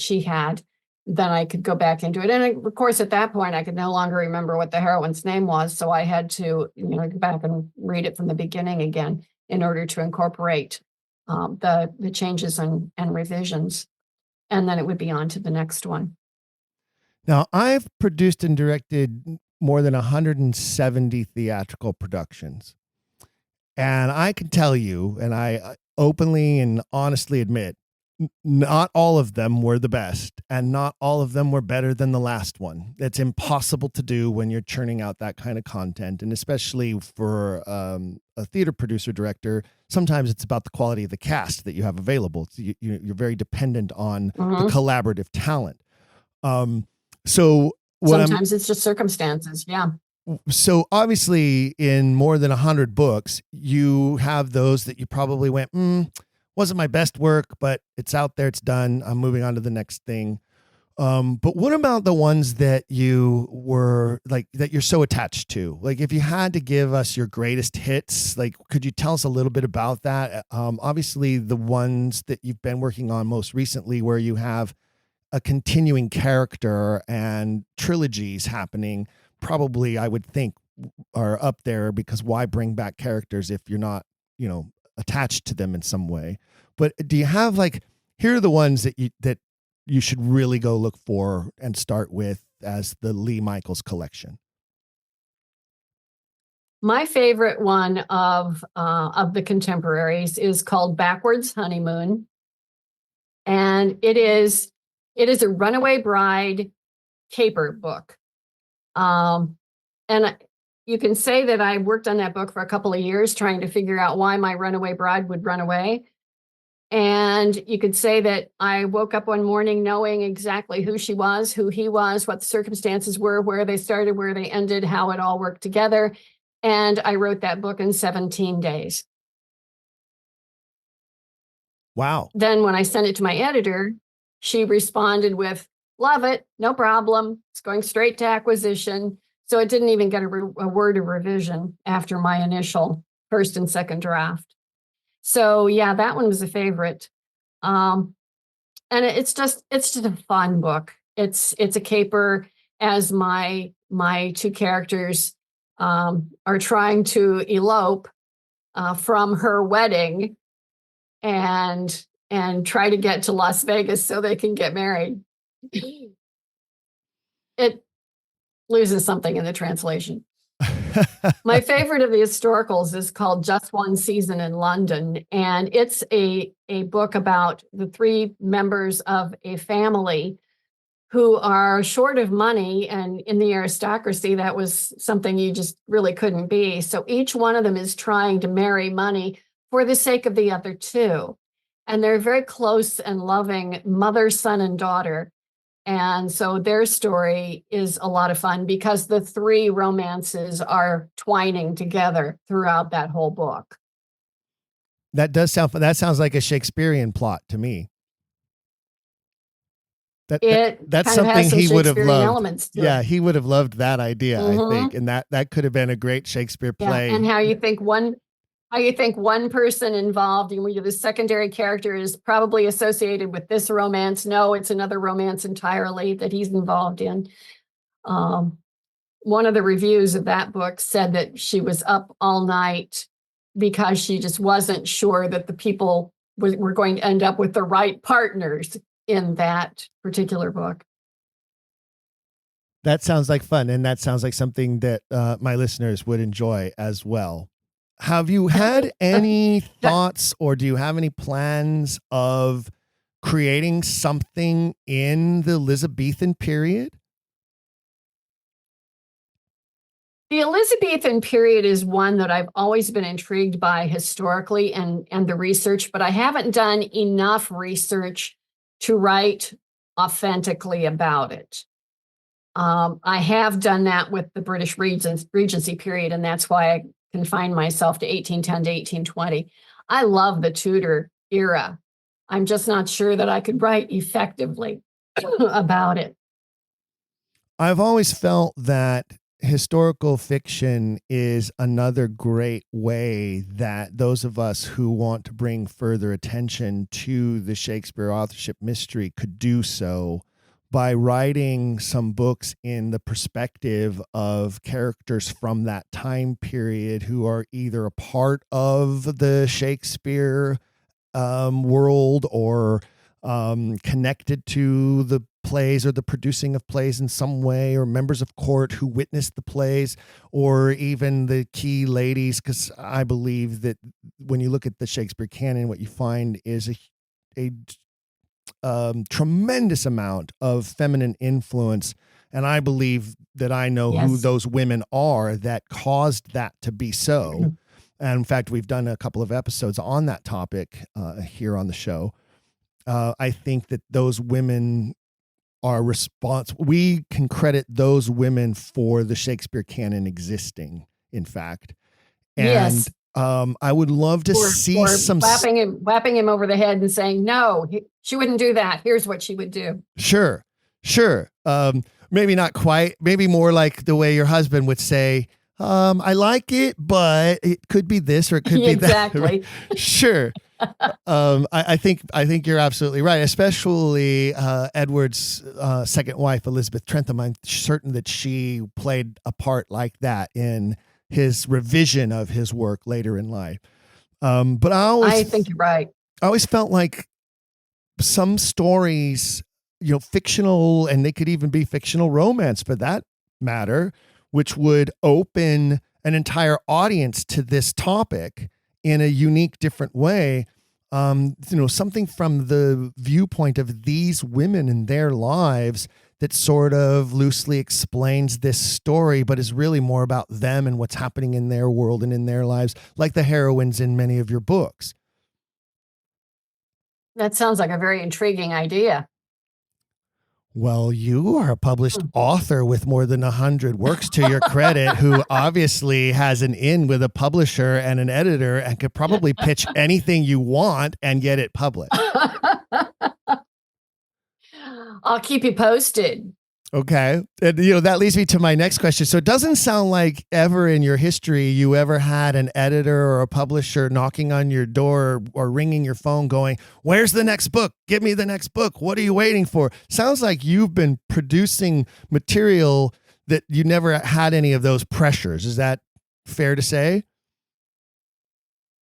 she had, then I could go back into it. And of course, at that point, I could no longer remember what the heroine's name was. So I had to, go back and read it from the beginning again in order to incorporate the changes and revisions. and then it would be on to the next one. Now, I've produced and directed more than 170 theatrical productions. And I can tell you, and I openly and honestly admit, not all of them were the best, and not all of them were better than the last one. It's impossible to do when you're churning out that kind of content. And especially for a theater producer director, sometimes it's about the quality of the cast that you have available. So you're very dependent on the collaborative talent. So sometimes it's just circumstances. Yeah. So obviously in more than 100 books, you have those that you probably went, wasn't my best work, but it's out there, it's done. I'm moving on to the next thing. But what about the ones that you were like, that you're so attached to? Like, if you had to give us your greatest hits, like, could you tell us a little bit about that? Obviously the ones that you've been working on most recently, where you have a continuing character and trilogies happening, probably I would think are up there, because why bring back characters if you're not, attached to them in some way? But do you have, like, here are the ones that you should really go look for and start with as the Lee Michaels collection? My favorite one of the contemporaries is called Backwards Honeymoon. And it is a runaway bride caper book. And you can say that I worked on that book for a couple of years trying to figure out why my runaway bride would run away. And you could say that I woke up one morning knowing exactly who she was, who he was, what the circumstances were, where they started, where they ended, how it all worked together. And I wrote that book in 17 days. Wow. Then when I sent it to my editor, she responded with, "Love it, no problem. It's going straight to acquisition." So it didn't even get a word of revision after my initial first and second draft. So yeah, that one was a favorite. And it's just a fun book. It's a caper as my two characters are trying to elope from her wedding and try to get to Las Vegas so they can get married. It loses something in the translation. My favorite of the historicals is called Just One Season in London, and it's a book about the three members of a family who are short of money, and in the aristocracy, that was something you just really couldn't be. So each one of them is trying to marry money for the sake of the other two. And they're very close and loving mother, son, and daughter. And so their story is a lot of fun because the three romances are twining together throughout that whole book. That does sound fun. That sounds like a Shakespearean plot to me. That's something he would have loved. Yeah, he would have loved that idea, I think. And that could have been a great Shakespeare play. Yeah, and how you think one person involved, the secondary character is probably associated with this romance. No, it's another romance entirely that he's involved in. One of the reviews of that book said that she was up all night because she just wasn't sure that the people were going to end up with the right partners in that particular book. That sounds like fun, and that sounds like something that my listeners would enjoy as well. Have you had any thoughts, or do you have any plans of creating something in the Elizabethan period? The Elizabethan period is one that I've always been intrigued by historically and the research, but I haven't done enough research to write authentically about it. I have done that with the British Regency period, and that's why I confine myself to 1810 to 1820. I love the Tudor era. I'm just not sure that I could write effectively about it. I've always felt that historical fiction is another great way that those of us who want to bring further attention to the Shakespeare authorship mystery could do so by writing some books in the perspective of characters from that time period who are either a part of the Shakespeare world or connected to the plays or the producing of plays in some way, or members of court who witnessed the plays, or even the key ladies. Because I believe that when you look at the Shakespeare canon, what you find is a tremendous amount of feminine influence. And I believe that I know who those women are that caused that to be so. And in fact, we've done a couple of episodes on that topic here on the show. I think that those women are responsible. We can credit those women for the Shakespeare canon existing, in fact. And I would love to see some whapping him over the head and saying, no, she wouldn't do that. Here's what she would do. Sure. Maybe not quite, maybe more like the way your husband would say, I like it, but it could be this or it could be that. Exactly. Sure. I think you're absolutely right, especially Edward's second wife, Elizabeth Trentham. I'm certain that she played a part like that in his revision of his work later in life. But I think you're right. I always felt like some stories, fictional, and they could even be fictional romance for that matter, which would open an entire audience to this topic in a unique, different way. Something from the viewpoint of these women in their lives that sort of loosely explains this story, but is really more about them and what's happening in their world and in their lives, like the heroines in many of your books. That sounds like a very intriguing idea. Well, you are a published author with more than 100 works to your credit, who obviously has an in with a publisher and an editor and could probably pitch anything you want and get it published. I'll keep you posted. Okay. And, that leads me to my next question. So it doesn't sound like ever in your history you ever had an editor or a publisher knocking on your door or ringing your phone going, where's the next book? Give me the next book. What are you waiting for? Sounds like you've been producing material that you never had any of those pressures. Is that fair to say?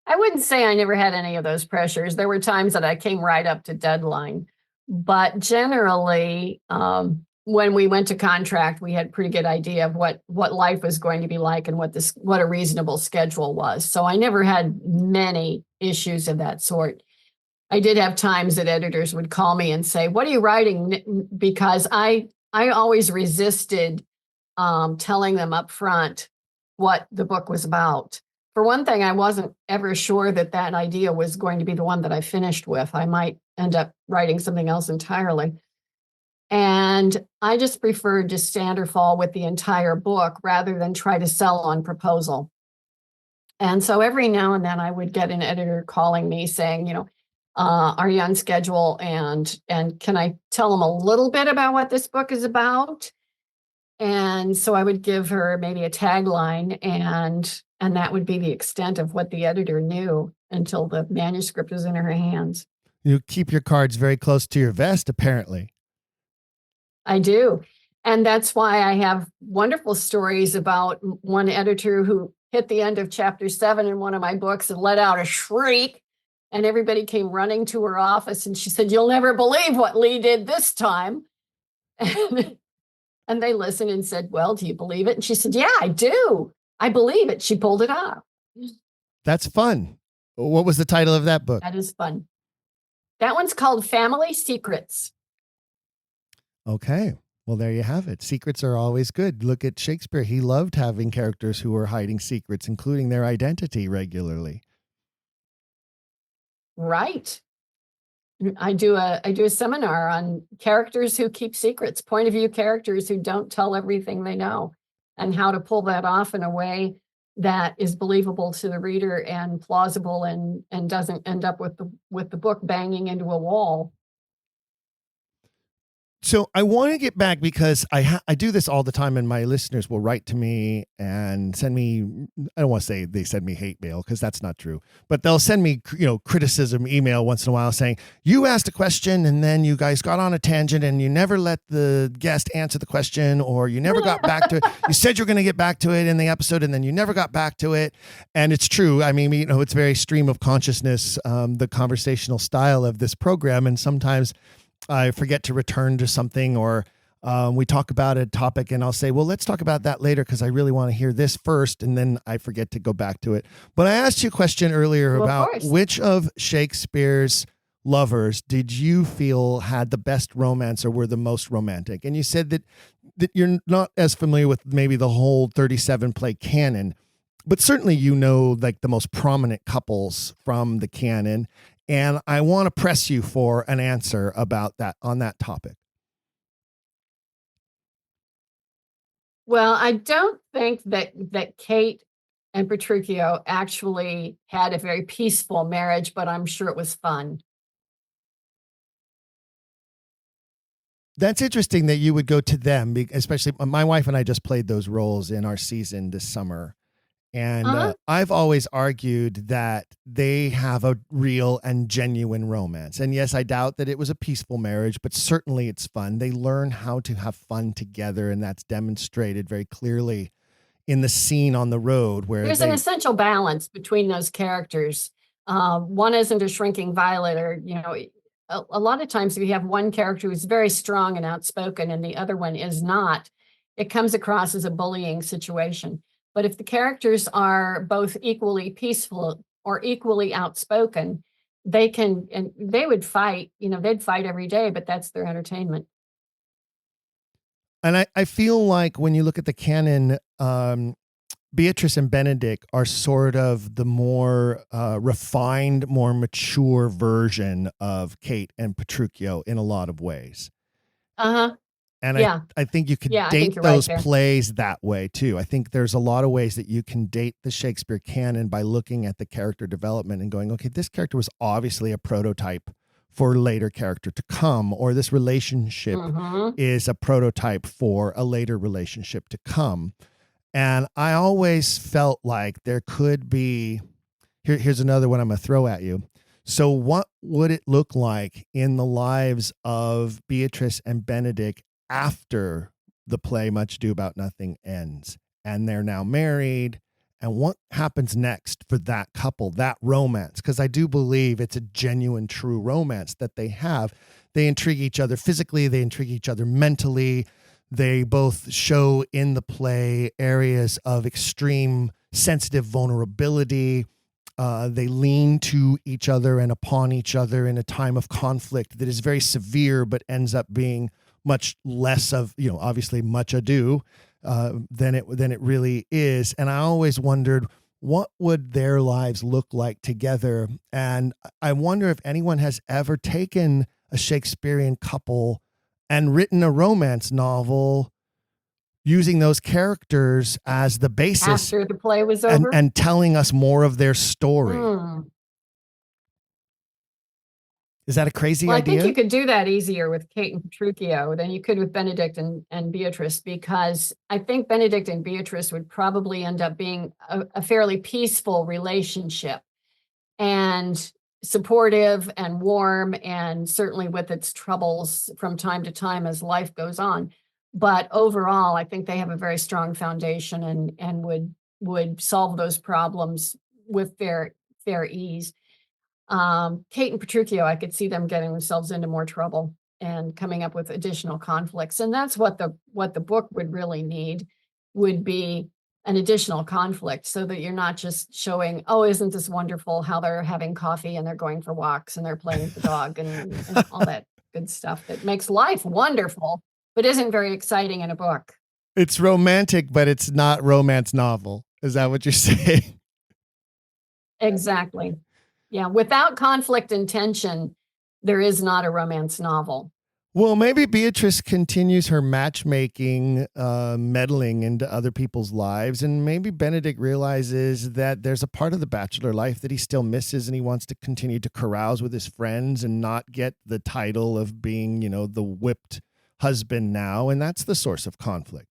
I wouldn't say I never had any of those pressures. There were times that I came right up to deadline. But generally, when we went to contract, we had a pretty good idea of what life was going to be like and what a reasonable schedule was. So I never had many issues of that sort. I did have times that editors would call me and say, what are you writing? Because I always resisted telling them up front what the book was about. For one thing, I wasn't ever sure that idea was going to be the one that I finished with. I might end up writing something else entirely. And I just preferred to stand or fall with the entire book rather than try to sell on proposal. And so every now and then I would get an editor calling me saying, are you on schedule? And can I tell them a little bit about what this book is about? And so I would give her maybe a tagline, and that would be the extent of what the editor knew until the manuscript was in her hands. You keep your cards very close to your vest, apparently. I do. And that's why I have wonderful stories about one editor who hit the end of chapter 7 in one of my books and let out a shriek, and everybody came running to her office, and she said, you'll never believe what Lee did this time. And they listened and said, well, do you believe it? And she said, yeah, I do. I believe it. She pulled it off. That's fun. What was the title of that book? That is fun. That one's called Family Secrets. Okay. Well, there you have it. Secrets are always good. Look at Shakespeare. He loved having characters who were hiding secrets, including their identity regularly. Right. I do a seminar on characters who keep secrets, point of view characters who don't tell everything they know, and how to pull that off in a way that is believable to the reader and plausible and doesn't end up with the book banging into a wall. So I want to get back because I do this all the time, and my listeners will write to me and send me, I don't want to say they send me hate mail because that's not true, but they'll send me, criticism email once in a while saying, you asked a question and then you guys got on a tangent and you never let the guest answer the question, or you never got back to it. You said you're going to get back to it in the episode and then you never got back to it. And it's true. I mean, it's very stream of consciousness, the conversational style of this program. And sometimes I forget to return to something, or we talk about a topic and I'll say, well, let's talk about that later because I really want to hear this first. And then I forget to go back to it. But I asked you a question earlier about which of Shakespeare's lovers did you feel had the best romance or were the most romantic? And you said that you're not as familiar with maybe the whole 37 play canon, but certainly like the most prominent couples from the canon. And I want to press you for an answer about that on that topic. Well, I don't think that Kate and Petruchio actually had a very peaceful marriage, but I'm sure it was fun. That's interesting that you would go to them, especially my wife and I just played those roles in our season this summer. And I've always argued that they have a real and genuine romance. And yes, I doubt that it was a peaceful marriage, but certainly it's fun. They learn how to have fun together, and that's demonstrated very clearly in the scene on the road where there's an essential balance between those characters. One isn't a shrinking violet, or, a lot of times if you have one character who's very strong and outspoken and the other one is not, it comes across as a bullying situation. But if the characters are both equally peaceful or equally outspoken, they would fight, they'd fight every day, but that's their entertainment. And I feel like when you look at the canon, Beatrice and Benedict are sort of the more refined, more mature version of Kate and Petruchio in a lot of ways. And yeah. I think you could date those plays that way too. I think there's a lot of ways that you can date the Shakespeare canon by looking at the character development and going, okay, this character was obviously a prototype for later character to come, or this relationship is a prototype for a later relationship to come. And I always felt like there could be, here's another one I'm going to throw at you. So what would it look like in the lives of Beatrice and Benedict after the play Much Ado About Nothing ends and they're now married? And what happens next for that couple, that romance? Because I do believe it's a genuine, true romance that they have. They intrigue each other physically. They intrigue each other mentally. They both show in the play areas of extreme sensitive vulnerability. They lean to each other and upon each other in a time of conflict that is very severe, but ends up being much less of, obviously much ado than it really is. And I always wondered, what would their lives look like together? And I wonder if anyone has ever taken a Shakespearean couple and written a romance novel using those characters as the basis after the play was over and telling us more of their story. Is that a crazy idea? I think you could do that easier with Kate and Petruchio than you could with Benedict and Beatrice, because I think Benedict and Beatrice would probably end up being a fairly peaceful relationship and supportive and warm, and certainly with its troubles from time to time as life goes on. But overall, I think they have a very strong foundation and would solve those problems with fair ease. Kate and Petruchio, I could see them getting themselves into more trouble and coming up with additional conflicts. And that's what the book would really need, would be an additional conflict, so that you're not just showing, oh, isn't this wonderful, how they're having coffee and they're going for walks and they're playing with the dog and all that good stuff that makes life wonderful, but isn't very exciting in a book. It's romantic, but it's not romance novel. Is that what you're saying? Exactly. Yeah. Without conflict and tension, there is not a romance novel. Well, maybe Beatrice continues her matchmaking, meddling into other people's lives. And maybe Benedict realizes that there's a part of the bachelor life that he still misses, and he wants to continue to carouse with his friends and not get the title of being, the whipped husband now, and that's the source of conflict.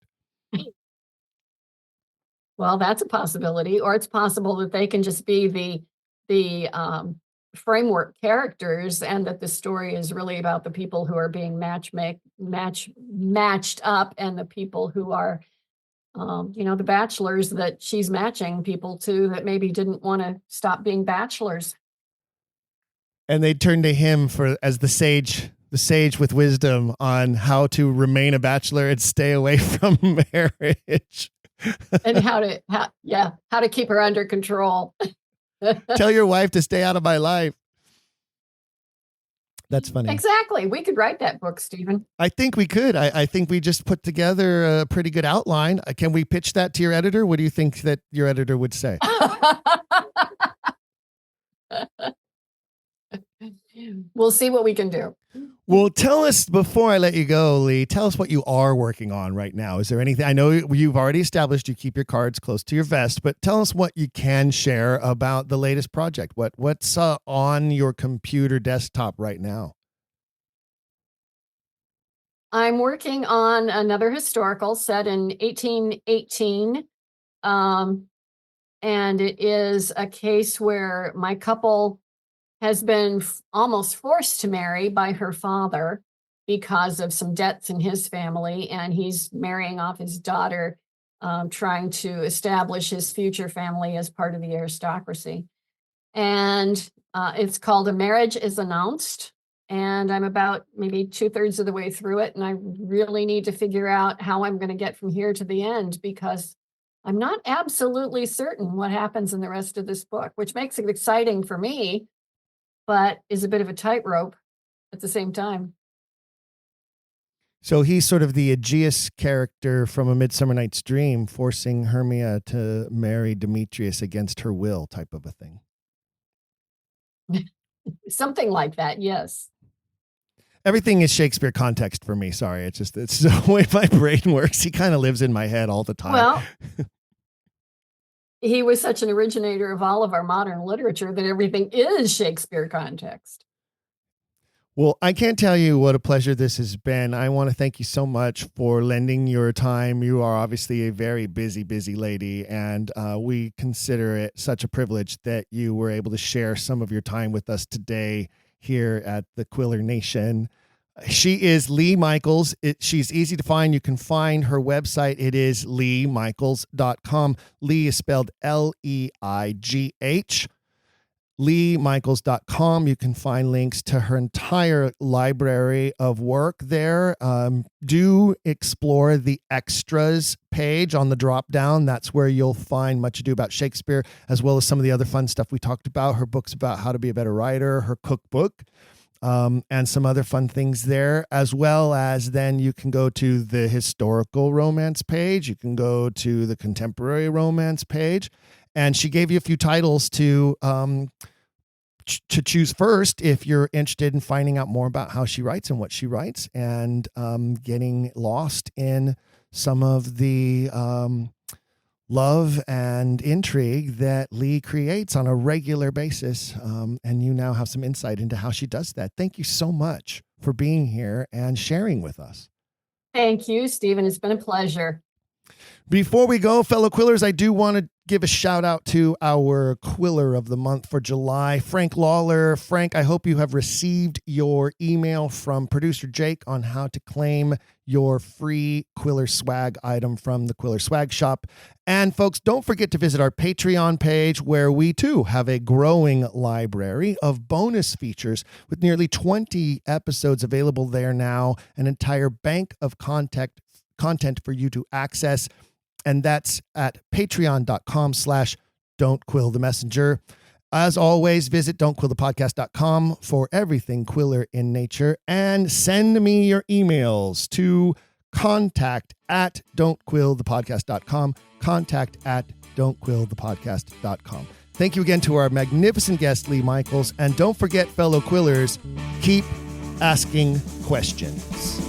Well, that's a possibility, or it's possible that they can just be the framework characters, and that the story is really about the people who are being matched up, and the people who are, the bachelors that she's matching people to that maybe didn't want to stop being bachelors. And they turn to him as the sage with wisdom on how to remain a bachelor and stay away from marriage. And how to keep her under control. Tell your wife to stay out of my life. That's funny. Exactly. We could write that book, Stephen. I think we could. I think we just put together a pretty good outline. Can we pitch that to your editor? What do you think that your editor would say? We'll see what we can do. Well, tell us, before I let you go, Lee, tell us what you are working on right now. Is there anything? I know you've already established you keep your cards close to your vest, but tell us what you can share about the latest project. What's on your computer desktop right now? I'm working on another historical set in 1818. And it is a case where my couple has been almost forced to marry by her father because of some debts in his family, and he's marrying off his daughter, trying to establish his future family as part of the aristocracy. And it's called A Marriage is Announced, and I'm about maybe 2/3 of the way through it, and I really need to figure out how I'm going to get from here to the end, because I'm not absolutely certain what happens in the rest of this book, which makes it exciting for me, but is a bit of a tightrope at the same time. So he's sort of the Aegeus character from A Midsummer Night's Dream, forcing Hermia to marry Demetrius against her will, type of a thing. Something like that, yes. Everything is Shakespeare context for me. Sorry, it's the way my brain works. He kind of lives in my head all the time. Well, he was such an originator of all of our modern literature that everything is Shakespeare context. Well, I can't tell you what a pleasure this has been. I want to thank you so much for lending your time. You are obviously a very busy lady, and we consider it such a privilege that you were able to share some of your time with us today here at the Quiller Nation. She is Lee Michaels. She's easy to find. You can find her website. It is leemichaels.com. Lee is spelled Leigh. leemichaels.com. You can find links to her entire library of work there. Do explore the extras page on the drop down. That's where you'll find Much Ado About Shakespeare, as well as some of the other fun stuff we talked about. Her books about how to be a better writer, her cookbook, and some other fun things there, as well as then you can go to the historical romance page. You can go to the contemporary romance page. And she gave you a few titles to choose first if you're interested in finding out more about how she writes and what she writes, and getting lost in some of the love and intrigue that Lee creates on a regular basis. And you now have some insight into how she does that. Thank you so much for being here and sharing with us. Thank you, Stephen. It's been a pleasure. Before we go, fellow Quillers, I do want to give a shout out to our Quiller of the month for July, Frank Lawler. Frank, I hope you have received your email from producer Jake on how to claim your free Quiller swag item from the Quiller Swag Shop. And folks, don't forget to visit our Patreon page, where we too have a growing library of bonus features with nearly 20 episodes available there now, an entire bank of content for you to access. And that's at patreon.com/don'tquillthemessenger. As always, visit don'tquillthepodcast.com for everything Quiller in nature, and send me your emails to contact@don'tquillthepodcast.com, contact@don'tquillthepodcast.com. Thank you again to our magnificent guest, Lee Michaels. And don't forget, fellow Quillers, keep asking questions.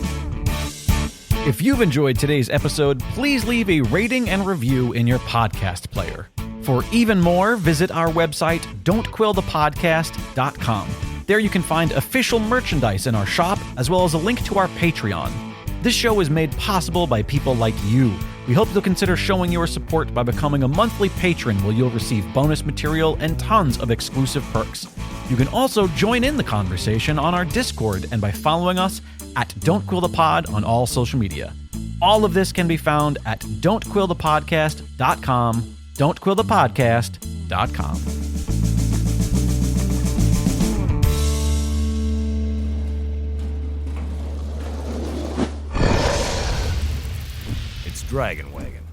If you've enjoyed today's episode, please leave a rating and review in your podcast player. For even more, visit our website, don'tquillthepodcast.com. There you can find official merchandise in our shop, as well as a link to our Patreon. This show is made possible by people like you. We hope you'll consider showing your support by becoming a monthly patron, where you'll receive bonus material and tons of exclusive perks. You can also join in the conversation on our Discord and by following us at Don't Quill the Pod on all social media. All of this can be found at don'tquillthepodcast.com, don'tquillthepodcast.com. It's Dragon Wagon.